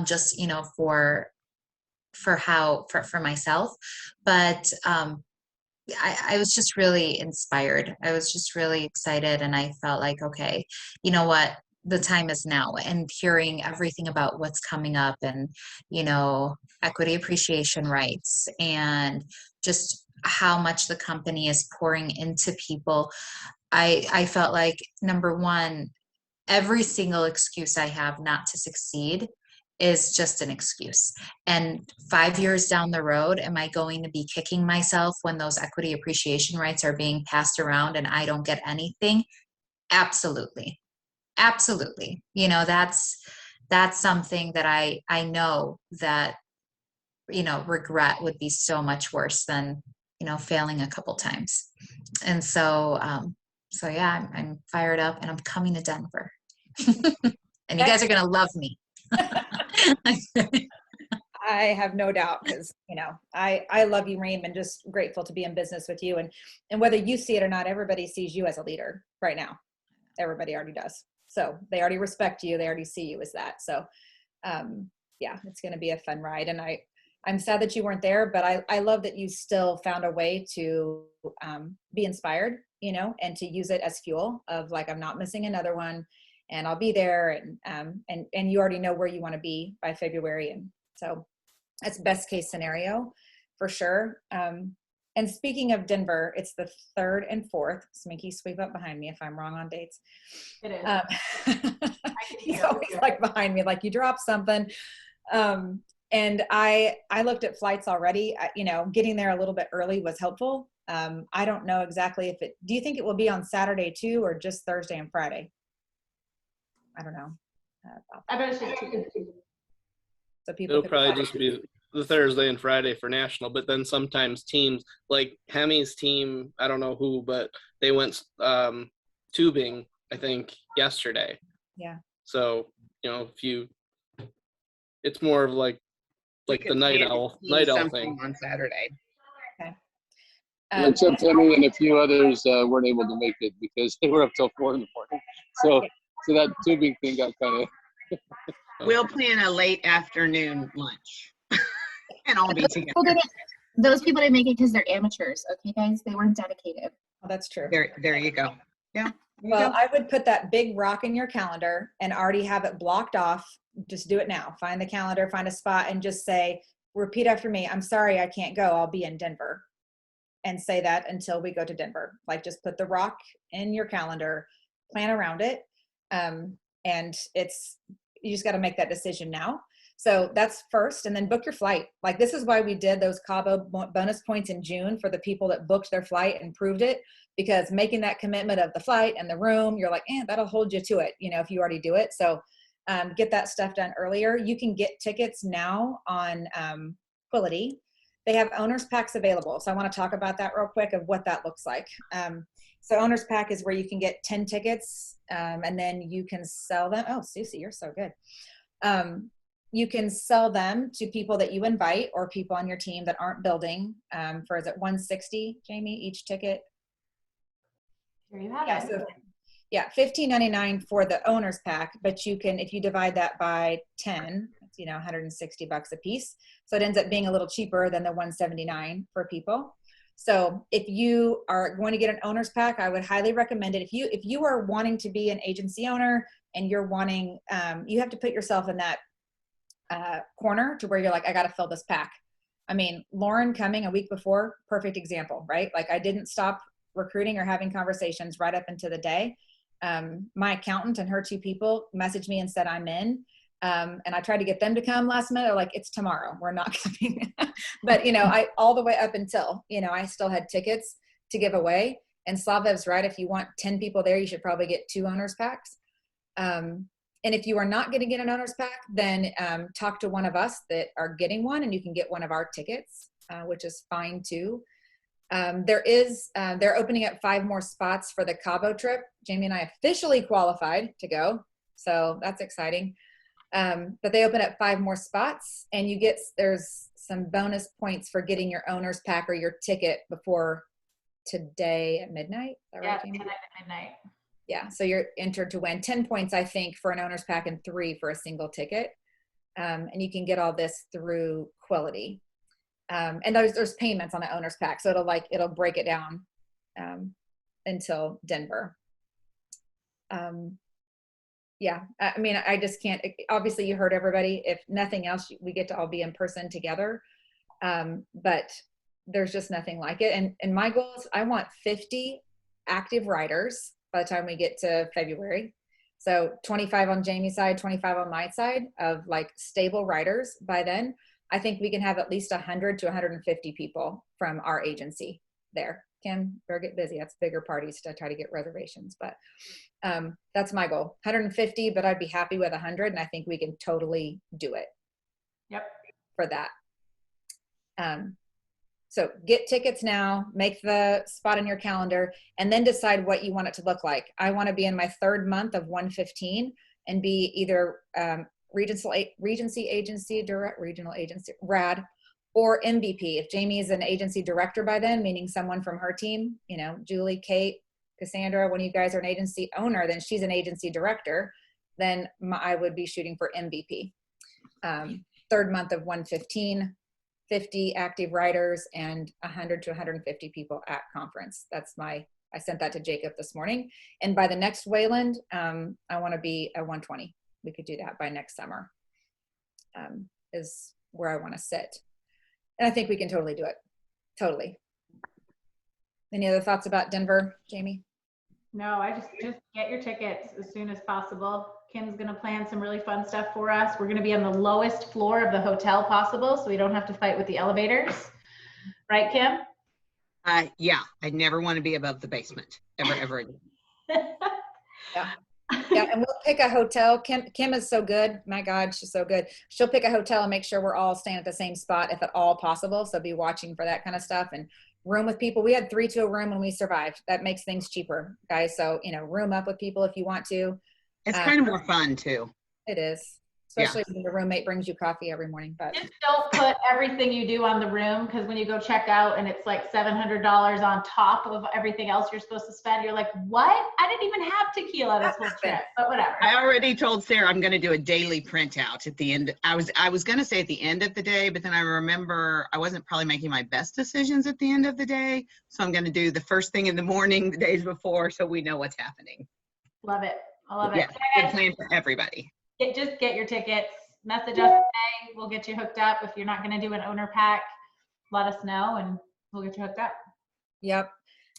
just, you know, for myself. But I was just really inspired. I was just really excited, and I felt like, okay, you know what, the time is now. And hearing everything about what's coming up, and, you know, equity appreciation rights, and just how much the company is pouring into people, I felt like, number one, every single excuse I have not to succeed is just an excuse. And 5 years down the road, am I going to be kicking myself when those equity appreciation rights are being passed around and I don't get anything? Absolutely. Absolutely. You know, that's something that I know that, you know, regret would be so much worse than, you know, failing a couple times. And so, so yeah, I'm fired up, and I'm coming to Denver. And you guys are going to love me. I have no doubt, because, you know, I love you, Reem, and just grateful to be in business with you. And whether you see it or not, everybody sees you as a leader right now. Everybody already does. So they already respect you. They already see you as that. So yeah, it's going to be a fun ride. And I'm sad that you weren't there, but I love that you still found a way to be inspired, you know, and to use it as fuel of like, I'm not missing another one, and I'll be there. And you already know where you want to be by February. And so that's best case scenario for sure. And speaking of Denver, it's the 3rd and 4th. Sminky, sweep up behind me if I'm wrong on dates. It is. He's always like behind me, like you dropped something. And I looked at flights already. You know, getting there a little bit early was helpful. I don't know exactly if do you think it will be on Saturday too, or just Thursday and Friday? I don't know. I bet it's just two. So people It'll probably just be the Thursday and Friday for national, but then sometimes teams like Hemi's team, I don't know who, but they went tubing, I think, yesterday. Yeah. So, you know, it's more of like the night owl thing on Saturday. Okay. Except Hemi and a few others weren't able to make it because they were up till 4 in the morning. So that tubing thing got kind of. We'll plan a late afternoon lunch, and I'll be together. Those people didn't make it because they're amateurs. Okay, guys, they weren't dedicated. Oh, that's true. There you go. Yeah. Well, I would put that big rock in your calendar and already have it blocked off. Just do it now. Find the calendar, find a spot, and just say, repeat after me. I'm sorry, I can't go. I'll be in Denver. And say that until we go to Denver. Like, just put the rock in your calendar, plan around it. And you just got to make that decision now. So that's first, and then book your flight. Like, this is why we did those Cabo bonus points in June for the people that booked their flight and proved it, because making that commitment of the flight and the room, you're like, that'll hold you to it, you know, if you already do it. So get that stuff done earlier. You can get tickets now on Quility. They have owner's packs available. So I want to talk about that real quick of what that looks like. So owner's pack is where you can get 10 tickets and then you can sell them. Oh, Susie, you're so good. You can sell them to people that you invite or people on your team that aren't building for, is it $160, Jamie, each ticket? Here you have it. So, yeah, $15.99 for the owner's pack, but you can, if you divide that by 10, it's, you know, $160 a piece. So it ends up being a little cheaper than the $179 for people. So if you are going to get an owner's pack, I would highly recommend it. If you are wanting to be an agency owner and you're wanting, you have to put yourself in that corner to where you're like, I got to fill this pack. I mean, Lauren coming a week before, perfect example, right? Like I didn't stop recruiting or having conversations right up into the day. My accountant and her 2 people messaged me and said, I'm in. And I tried to get them to come last minute. They're like, it's tomorrow. We're not coming. But, you know, all the way up until, you know, I still had tickets to give away. And Slavev's right. If you want 10 people there, you should probably get 2 owners packs. And if you are not going to get an owner's pack, then talk to one of us that are getting one, and you can get one of our tickets, which is fine too. They're opening up 5 more spots for the Cabo trip. Jamie and I officially qualified to go, so that's exciting. But they open up 5 more spots, and there's some bonus points for getting your owner's pack or your ticket before today at midnight. Is that right, Jamie? Tonight at midnight. Yeah, so you're entered to win 10 points, I think, for an owner's pack and 3 for a single ticket. And you can get all this through Quility. And there's payments on the owner's pack, so it'll break it down until Denver. Yeah, I mean, I just can't. Obviously, you heard everybody. If nothing else, we get to all be in person together. But there's just nothing like it. And my goal is I want 50 active riders by the time we get to February. So 25 on Jamie's side, 25 on my side of like stable riders. By then, I think we can have at least 100 to 150 people from our agency there. Kim, better get busy. That's bigger parties to try to get reservations, but that's my goal. 150, but I'd be happy with 100, and I think we can totally do it. Yep. For that. So get tickets now, make the spot in your calendar, and then decide what you want it to look like. I want to be in my 3rd month of 115 and be either regional agency, RAD, or MVP. If Jamie is an agency director by then, meaning someone from her team, you know, Julie, Kate, Cassandra, when you guys are an agency owner, then she's an agency director, then I would be shooting for MVP. 3rd month of 115. 50 active riders and 100 to 150 people at conference. I sent that to Jacob this morning. And by the next Wayland, I want to be at 120. We could do that by next summer, is where I want to sit. And I think we can totally do it. Totally. Any other thoughts about Denver, Jamie? No, I just get your tickets as soon as possible. Kim's going to plan some really fun stuff for us. We're going to be on the lowest floor of the hotel possible, so we don't have to fight with the elevators. Right, Kim? Yeah, I never want to be above the basement, ever again. Yeah. Yeah, and we'll pick a hotel. Kim is so good. My God, she's so good. She'll pick a hotel and make sure we're all staying at the same spot if at all possible. So be watching for that kind of stuff, and room with people. We had 3 to a room when we survived. That makes things cheaper, guys. So, you know, room up with people if you want to. It's kind of more fun too. It is, especially when your roommate brings you coffee every morning. But just don't put everything you do on the room, because when you go check out and it's like $700 on top of everything else you're supposed to spend, you're like, what? I didn't even have tequila this whole trip. But whatever. I already told Sarah I'm going to do a daily printout at the end. I was going to say at the end of the day, but then I remember I wasn't probably making my best decisions at the end of the day. So I'm going to do the first thing in the morning, the days before, so we know what's happening. Love it. I love it. Yeah, good plan for everybody. Just get your tickets. Message us today. We'll get you hooked up. If you're not going to do an owner pack, let us know and we'll get you hooked up. Yep.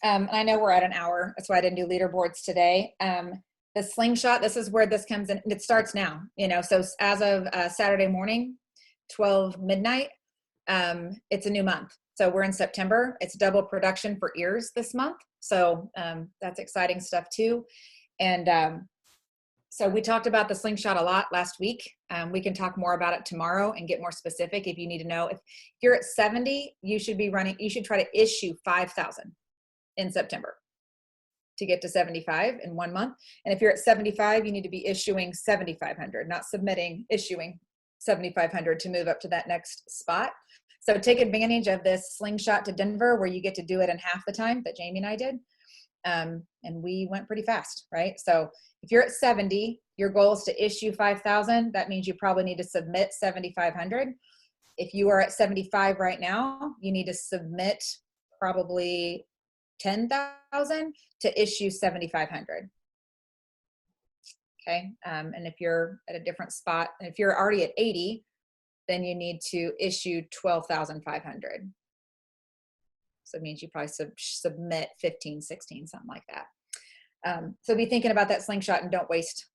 I know we're at an hour. That's why I didn't do leaderboards today. The slingshot, this is where this comes in. It starts now, you know, so as of Saturday morning, 12 midnight, it's a new month. So we're in September. It's double production for ears this month. So that's exciting stuff too. And so we talked about the slingshot a lot last week. We can talk more about it tomorrow and get more specific if you need to know. If you're at 70, you should try to issue 5,000 in September to get to 75 in 1 month. And if you're at 75, you need to be issuing 7,500, not submitting, issuing 7,500 to move up to that next spot. So take advantage of this slingshot to Denver where you get to do it in half the time that Jamie and I did. And we went pretty fast, right? So if you're at 70, your goal is to issue 5,000. That means you probably need to submit 7,500. If you are at 75 right now, you need to submit probably 10,000 to issue 7,500. Okay. And if you're at a different spot, and if you're already at 80, then you need to issue 12,500. So it means you probably submit 15, 16, something like that. So be thinking about that slingshot and don't waste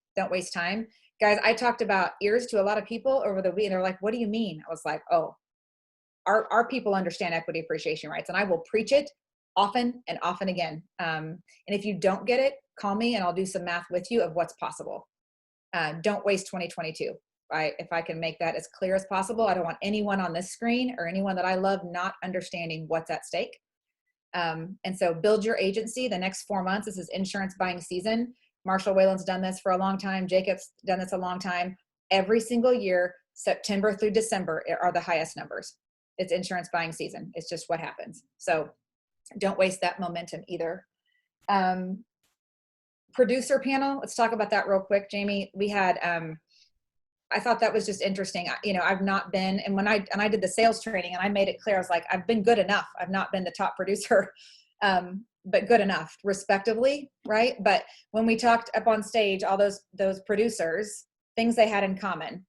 time. Guys, I talked about ears to a lot of people over the week, and they're like, what do you mean? I was like, oh, our people understand equity appreciation rights, and I will preach it often and often again. And if you don't get it, call me and I'll do some math with you of what's possible. Don't waste 2022. If I can make that as clear as possible, I don't want anyone on this screen or anyone that I love not understanding what's at stake. And so build your agency the next 4 months. This is insurance buying season. Marshall Whalen's done this for a long time. Jacob's done this a long time. Every single year, September through December are the highest numbers. It's insurance buying season. It's just what happens. So don't waste that momentum either. Producer panel, let's talk about that real quick. Jamie, we had, I thought that was just interesting. I've not been, and when I did the sales training and I made it clear, I was like, I've been good enough. I've not been the top producer, but good enough, respectively, right? But when we talked up on stage, all those producers, things they had in common,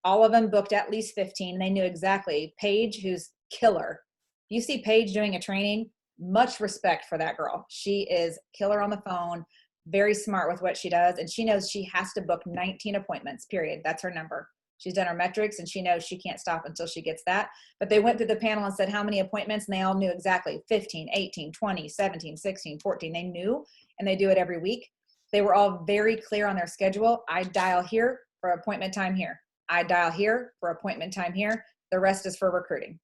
all of them booked at least 15. They knew exactly. Paige, who's killer. You see Paige doing a training, much respect for that girl. She is killer on the phone, very smart with what she does, and she knows she has to book 19 appointments, period. That's her number. She's done her metrics, and she knows she can't stop until she gets that. But they went through the panel and said how many appointments, and they all knew exactly 15, 18, 20, 17, 16, 14. They knew, and they do it every week. They were all very clear on their schedule. I dial here for appointment time here. I dial here for appointment time here. The rest is for recruiting.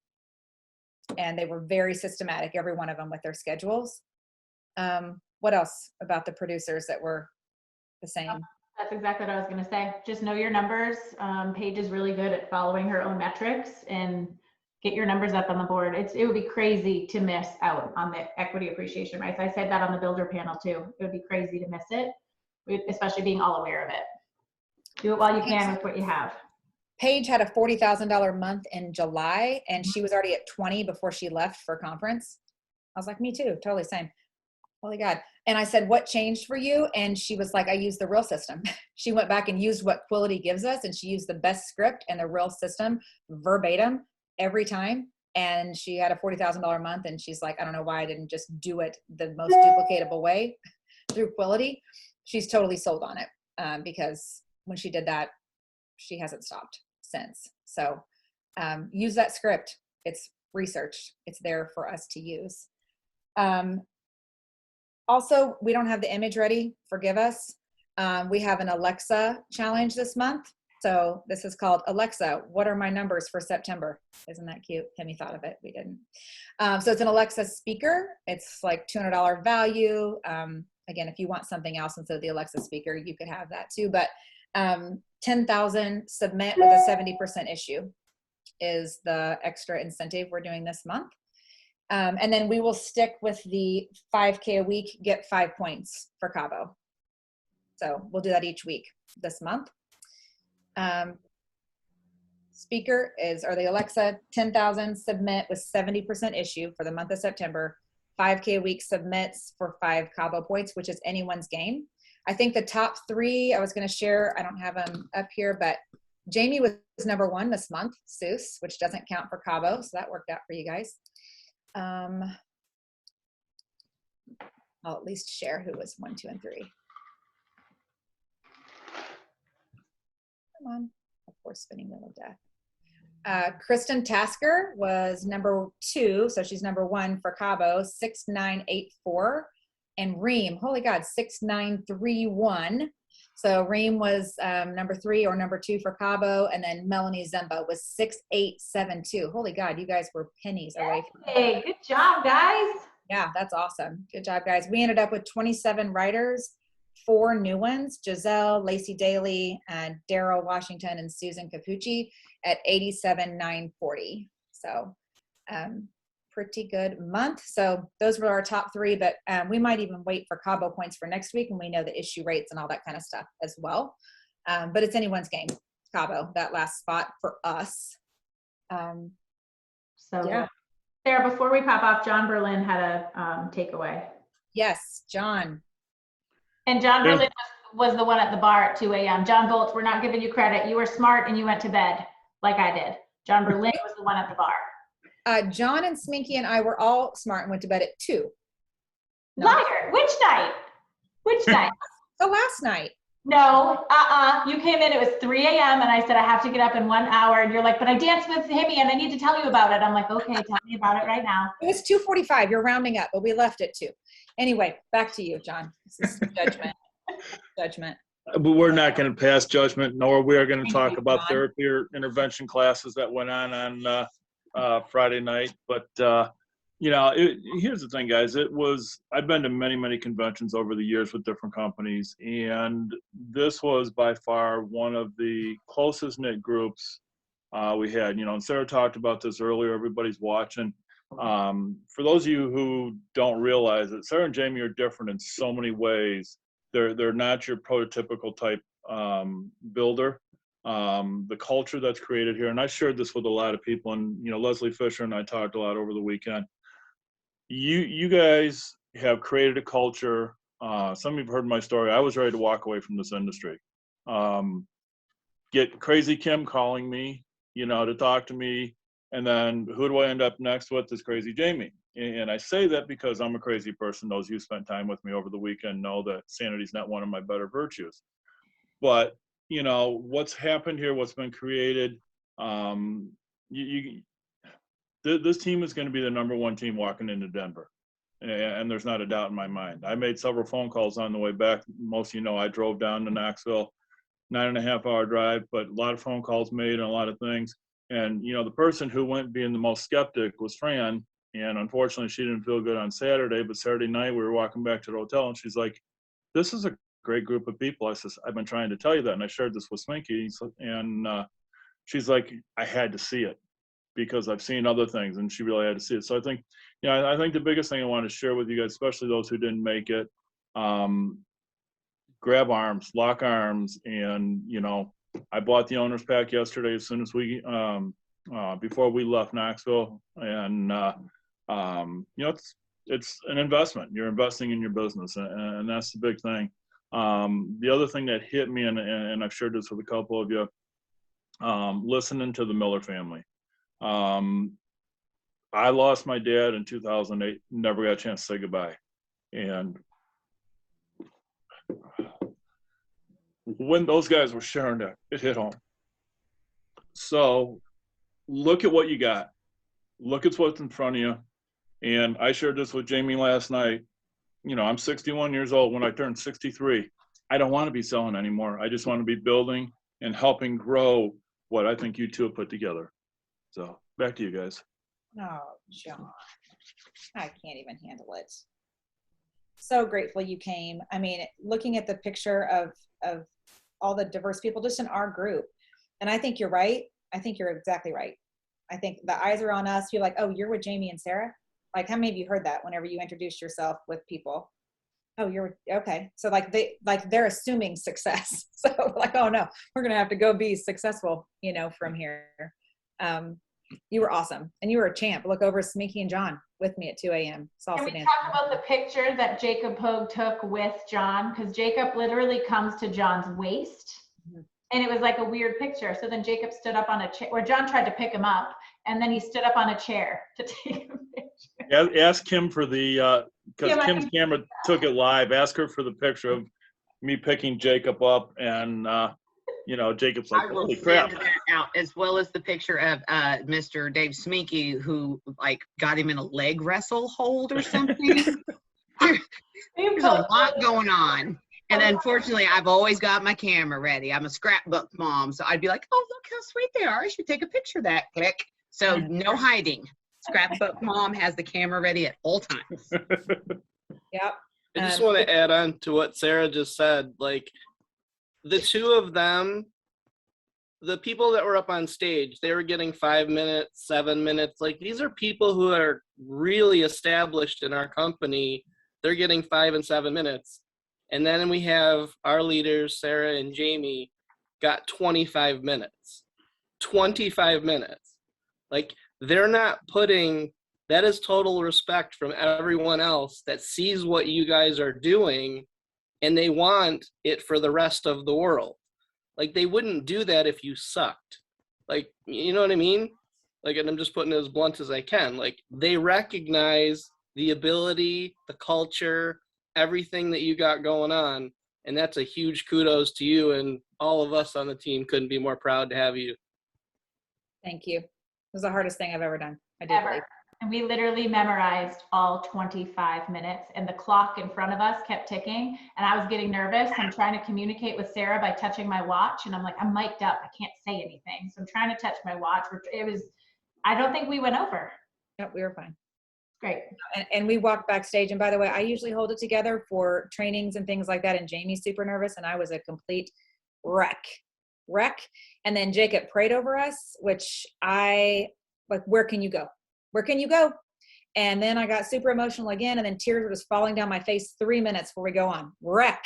And they were very systematic, every one of them, with their schedules. What else about the producers that were the same? That's exactly what I was going to say. Just know your numbers. Paige is really good at following her own metrics, and get your numbers up on the board. It would be crazy to miss out on the equity appreciation rights. I said that on the builder panel too. It would be crazy to miss it, especially being all aware of it. Do it while you can with what you have. Paige had a $40,000 month in July, and she was already at 20 before she left for conference. I was like, me too, totally same. Holy God. And I said, what changed for you? And she was like, I used the real system. She went back and used what Quility gives us, and she used the best script and the real system verbatim every time. And she had a $40,000 month, and she's like, I don't know why I didn't just do it the most duplicatable way through Quility. She's totally sold on it because when she did that, she hasn't stopped since. So use that script. It's research. It's there for us to use. Also, we don't have the image ready. Forgive us. We have an Alexa challenge this month. So this is called Alexa, what are my numbers for September? Isn't that cute? Kimmy thought of it. We didn't. So it's an Alexa speaker. It's like $200 value. Again, if you want something else instead of the Alexa speaker, you could have that too. But 10,000 submit with a 70% issue is the extra incentive we're doing this month. And then we will stick with the 5K a week, get 5 points for Cabo. So we'll do that each week this month. Speaker or the Alexa 10,000 submit with 70% issue for the month of September. 5K a week submits for 5 Cabo points, which is anyone's game. I think the top 3 I was going to share, I don't have them up here, but Jamie was #1 this month, Seuss, which doesn't count for Cabo. So that worked out for you guys. I'll at least share who was 1, 2, and 3. Come on, of course, spinning wheel of death. Kristen Tasker was #2, so she's #1 for Cabo, 6984, and Reem, holy God, 6931. So Reem was #3 or #2 for Cabo, and then Melanie Zemba was 6872. Holy God, you guys were pennies away from me. Hey, good job, guys. Yeah, that's awesome. Good job, guys. We ended up with 27 writers, 4 new ones, Giselle, Lacey Daly, Daryl Washington, and Susan Capucci at 87,940. So pretty good month. So those were our top 3, but we might even wait for Cabo points for next week when we know the issue rates and all that kind of stuff as well. But it's anyone's game, Cabo, that last spot for us. Yeah. Sarah, before we pop off, John Berlin had a takeaway. Yes, John. And John Berlin was the one at the bar at 2 a.m. John Bolt, we're not giving you credit. You were smart and you went to bed. like I did. John Berlin was the one at the bar. John and Sminky and I were all smart and went to bed at 2. No. Liar. Which night? Which night? The last night. No, you came in, it was 3 a.m. and I said, I have to get up in 1 hour. And you're like, but I danced with Himmy and I need to tell you about it. I'm like, okay, tell me about it right now. It was 2:45. You're rounding up, but we left at 2. Anyway, back to you, John. This is judgment. Judgment. But we're not going to pass judgment, nor we are going to talk about therapy or intervention classes that went on Friday night. But, here's the thing, guys. I've been to many, many conventions over the years with different companies, and this was by far one of the closest knit groups we had. And Sarah talked about this earlier. Everybody's watching. For those of you who don't realize it, Sarah and Jamie are different in so many ways. They're not your prototypical type builder. The culture that's created here, and I shared this with a lot of people, and Leslie Fisher and I talked a lot over the weekend. You guys have created a culture. Some of you have heard my story. I was ready to walk away from this industry. Get Crazy Kim calling me, to talk to me, and then who do I end up next with? Is Crazy Jamie. And I say that because I'm a crazy person. Those of you who spent time with me over the weekend know that sanity is not one of my better virtues. But, what's happened here, what's been created, this team is going to be the #1 team walking into Denver. And there's not a doubt in my mind. I made several phone calls on the way back. Most of you know I drove down to Knoxville, 9.5-hour drive, but a lot of phone calls made and a lot of things. And, the person who went being the most skeptic was Fran. And unfortunately, she didn't feel good on Saturday. But Saturday night, we were walking back to the hotel, and she's like, this is a great group of people. I says, I've been trying to tell you that. And I shared this with Sminky. And she's like, I had to see it because I've seen other things. And she really had to see it. So I think, I think the biggest thing I want to share with you guys, especially those who didn't make it, grab arms, lock arms. And, I bought the owner's pack yesterday as soon as we, before we left Knoxville. And, it's an investment. You're investing in your business, and that's the big thing. The other thing that hit me, and I've shared this with a couple of you, listening to the Miller family. I lost my dad in 2008, never got a chance to say goodbye. And when those guys were sharing that, it hit home. So look at what you got. Look at what's in front of you. And I shared this with Jamie last night. I'm 61 years old. When I turn 63, I don't want to be selling anymore. I just want to be building and helping grow what I think you two have put together. So back to you guys. Oh, John, I can't even handle it. So grateful you came. I mean, looking at the picture of all the diverse people just in our group. And I think you're right. I think you're exactly right. I think the eyes are on us. You're like, oh, you're with Jamie and Sarah? Like, how many of you heard that whenever you introduced yourself with people? Oh, you're okay. So they're assuming success. So like, oh no, we're going to have to go be successful, from here. You were awesome. And you were a champ. Look over Sminky and John with me at 2 a.m. Can we talk about the picture that Jacob Pogue took with John? Because Jacob literally comes to John's waist. Mm-hmm. And it was like a weird picture. So then Jacob stood up on a chair, or John tried to pick him up, and then he stood up on a chair to take a picture. Ask Kim for the, because Kim's camera took it live. Ask her for the picture of me picking Jacob up, and Jacob's like, holy crap. That out, as well as the picture of Mr. Dave Sminky, who got him in a leg wrestle hold or something. There's a lot going on. And unfortunately, I've always got my camera ready. I'm a scrapbook mom. So I'd be like, oh, look how sweet they are. I should take a picture of that. Click. So no hiding. Scrapbook mom has the camera ready at all times. Yep. I just want to add on to what Sarah just said. Like, the two of them, the people that were up on stage, they were getting 5 minutes, 7 minutes. Like, these are people who are really established in our company. They're getting 5 and 7 minutes. And then we have our leaders, Sarah and Jamie, got 25 minutes. 25 minutes. Like, they're not putting, that is total respect from everyone else that sees what you guys are doing, and they want it for the rest of the world. Like, they wouldn't do that if you sucked. Like, you know what I mean? Like, and I'm just putting it as blunt as I can. Like, they recognize the ability, the culture, everything that you got going on. And that's a huge kudos to you, and all of us on the team couldn't be more proud to have you. Thank you. It was the hardest thing I've ever done. I do Ever. believe. And we literally memorized all 25 minutes, and the clock in front of us kept ticking, and I was getting nervous. I'm trying to communicate with Sarah by touching my watch, and I'm like, I'm mic'd up. I can't say anything. So I'm trying to touch my watch. I don't think we went over. No, we were fine. Great. And we walked backstage. And by the way, I usually hold it together for trainings and things like that. And Jamie's super nervous, and I was a complete wreck. And then Jacob prayed over us, which I like, where can you go? Where can you go? And then I got super emotional again, and then tears were just falling down my face 3 minutes before we go on. Wreck.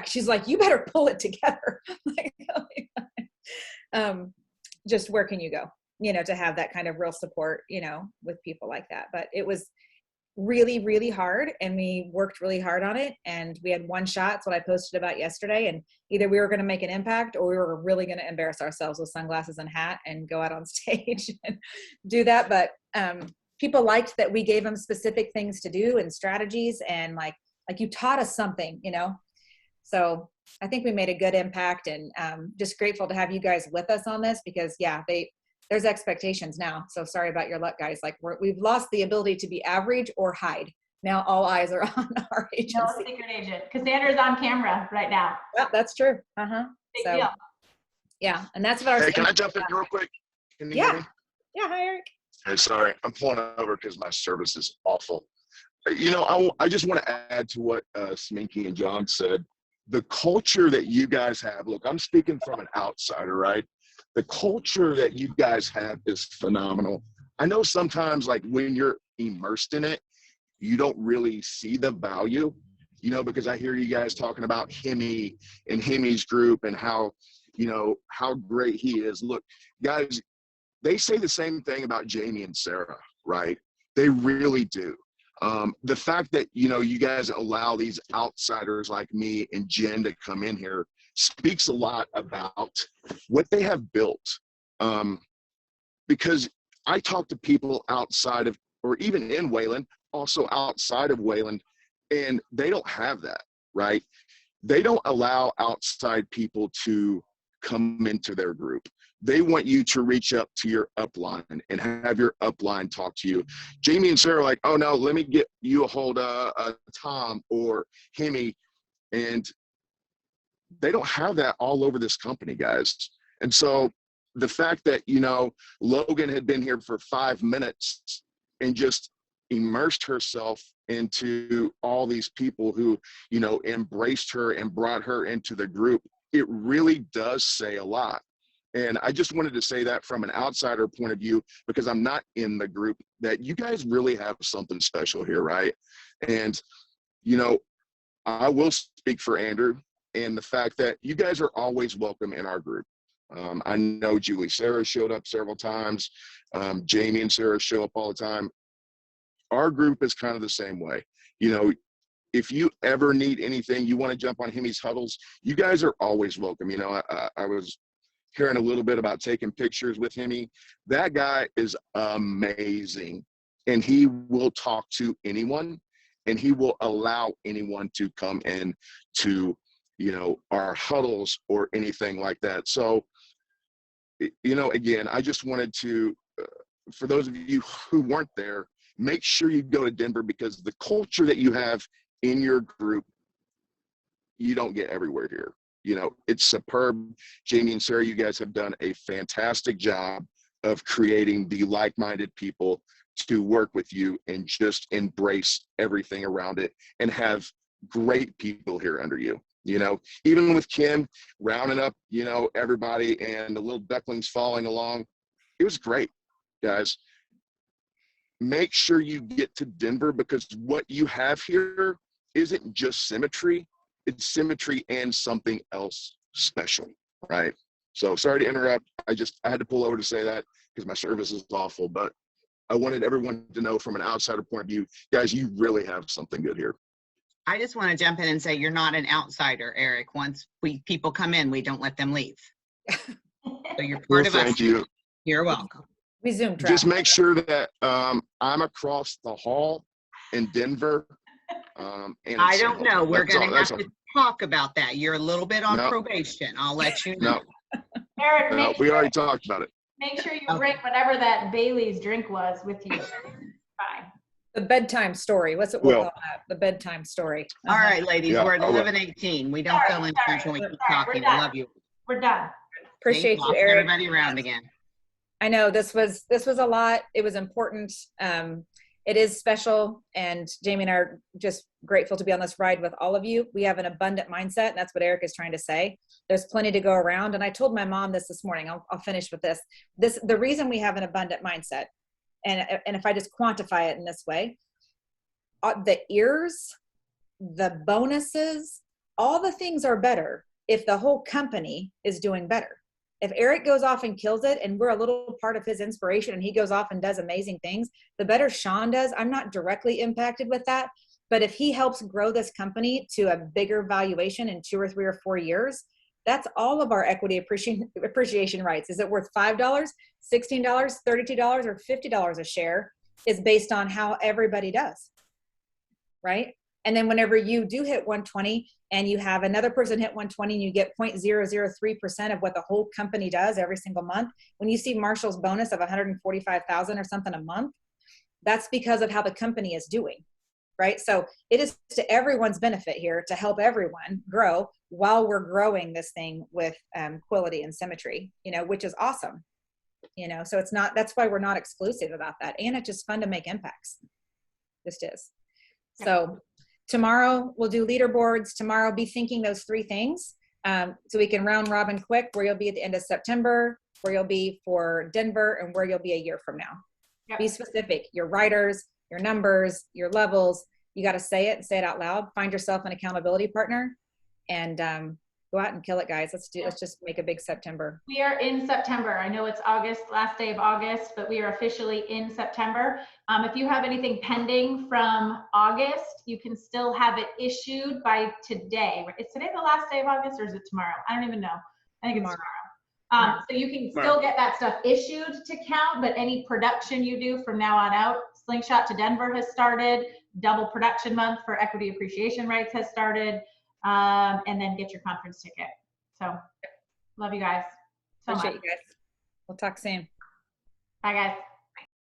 She's like, you better pull it together. Like, oh my God. Just where can you go? You know, to have that kind of real support, you know, with people like that. But it was really, really hard, and we worked really hard on it. And we had one shot. It's what I posted about yesterday. And either we were going to make an impact, or we were really going to embarrass ourselves with sunglasses and hat and go out on stage and do that. But people liked that we gave them specific things to do and strategies, and like you taught us something, you know. So I think we made a good impact, and just grateful to have you guys with us on this, because yeah, there's expectations now. So sorry about your luck, guys. Like we've lost the ability to be average or hide. Now all eyes are on our agency. No secret agent. Cassandra's on camera right now. Yeah, that's true. Big So, deal. yeah, and that's what our. Hey, can I jump in real quick? Can you hear me? Yeah. Hi, Eric. Hey, sorry, I'm pulling over because my service is awful. You know, I just want to add to what Sminky and John said. The culture that you guys have, look, I'm speaking from an outsider, right? The culture that you guys have is phenomenal. I know sometimes, like, when you're immersed in it, you don't really see the value, you know, because I hear you guys talking about Hemi and Hemi's group and how, you know, how great he is. Look, guys, they say the same thing about Jamie and Sarah, right? They really do. The fact that, you know, you guys allow these outsiders like me and Jen to come in here speaks a lot about what they have built. Because I talk to people outside of, or even in Wayland, also outside of Wayland, and they don't have that, right? They don't allow outside people to come into their group. They want you to reach up to your upline and have your upline talk to you. Jamie and Sarah are like, oh no, let me get you a hold of Tom or Hemi. And they don't have that all over this company, guys. And so the fact that, you know, Logan had been here for 5 minutes and just immersed herself into all these people who, you know, embraced her and brought her into the group, it really does say a lot. And I just wanted to say that from an outsider point of view, because I'm not in the group, that you guys really have something special here, right? And, you know, I will speak for Andrew and the fact that you guys are always welcome in our group. I know Julie Sarah showed up several times. Jamie and Sarah show up all the time. Our group is kind of the same way. You know, if you ever need anything, you want to jump on Hemi's huddles, you guys are always welcome. You know, I was hearing a little bit about taking pictures with Hemi. That guy is amazing, and he will talk to anyone, and he will allow anyone to come in to, you know, our huddles or anything like that. So, you know, again, I just wanted to, for those of you who weren't there, make sure you go to Denver, because the culture that you have in your group, you don't get everywhere here. You know, it's superb. Jamie and Sarah, you guys have done a fantastic job of creating the like-minded people to work with you and just embrace everything around it and have great people here under you. You know, even with Kim rounding up, you know, everybody and the little ducklings following along, it was great, guys. Make sure you get to Denver, because what you have here isn't just symmetry. It's symmetry and something else special, right? So sorry to interrupt. I had to pull over to say that because my service is awful, but I wanted everyone to know from an outsider point of view, guys, you really have something good here. I just want to jump in and say you're not an outsider, Eric. Once people come in, we don't let them leave. So you're Well, part of us. thank you. You're welcome. We Zoom track. Just make sure that I'm across the hall in Denver. And I don't know. We're That's all- going to that's have all. to talk about that. You're a little bit on No. probation. I'll let you know. No, Eric, no, we already talked about it. make sure you bring whatever that Bailey's drink was with you. Fine. The bedtime story. What's it? We'll Well- call that the bedtime story. All right, ladies, Yeah, we're at all right. 11:18. We don't fill in time when we keep talking. I love you. We're done. Appreciate you, Boss Eric. everybody around again. I know this was a lot. It was important. It is special, and Jamie and I are just grateful to be on this ride with all of you. We have an abundant mindset, and that's what Eric is trying to say. There's plenty to go around, and I told my mom this morning. I'll finish with this. The reason we have an abundant mindset, and if I just quantify it in this way, the ears, the bonuses, all the things are better if the whole company is doing better. If Eric goes off and kills it and we're a little part of his inspiration and he goes off and does amazing things, the better Sean does. I'm not directly impacted with that, but if he helps grow this company to a bigger valuation in 2 or 3 or 4 years, that's all of our equity appreciation rights. Is it worth $5, $16, $32, or $50 a share is based on how everybody does, right? And then whenever you do hit 120 and you have another person hit 120 and you get 0.003% of what the whole company does every single month, when you see Marshall's bonus of 145,000 or something a month, that's because of how the company is doing, right? So it is to everyone's benefit here to help everyone grow while we're growing this thing with quality and symmetry, which is awesome. So it's not, that's why we're not exclusive about that. And it's just fun to make impacts. Just is. So tomorrow we'll do leaderboards. Tomorrow be thinking those 3 things. So we can round robin quick where you'll be at the end of September, where you'll be for Denver, and where you'll be a year from now. Yep. Be specific, your writers, your numbers, your levels. You got to say it and say it out loud. Find yourself an accountability partner and go out and kill it, guys. Let's just make a big September. We are in September. I know it's August, last day of August, but we are officially in September. If you have anything pending from August, you can still have it issued by today. Is today the last day of August or is it tomorrow? I don't even know. I think it's tomorrow. So you can still get that stuff issued to count, but any production you do from now on out, Slingshot to Denver has started. Double production month for equity appreciation rights has started. And then get your conference ticket. So love you guys so much. Appreciate you guys. We'll talk soon. Bye guys.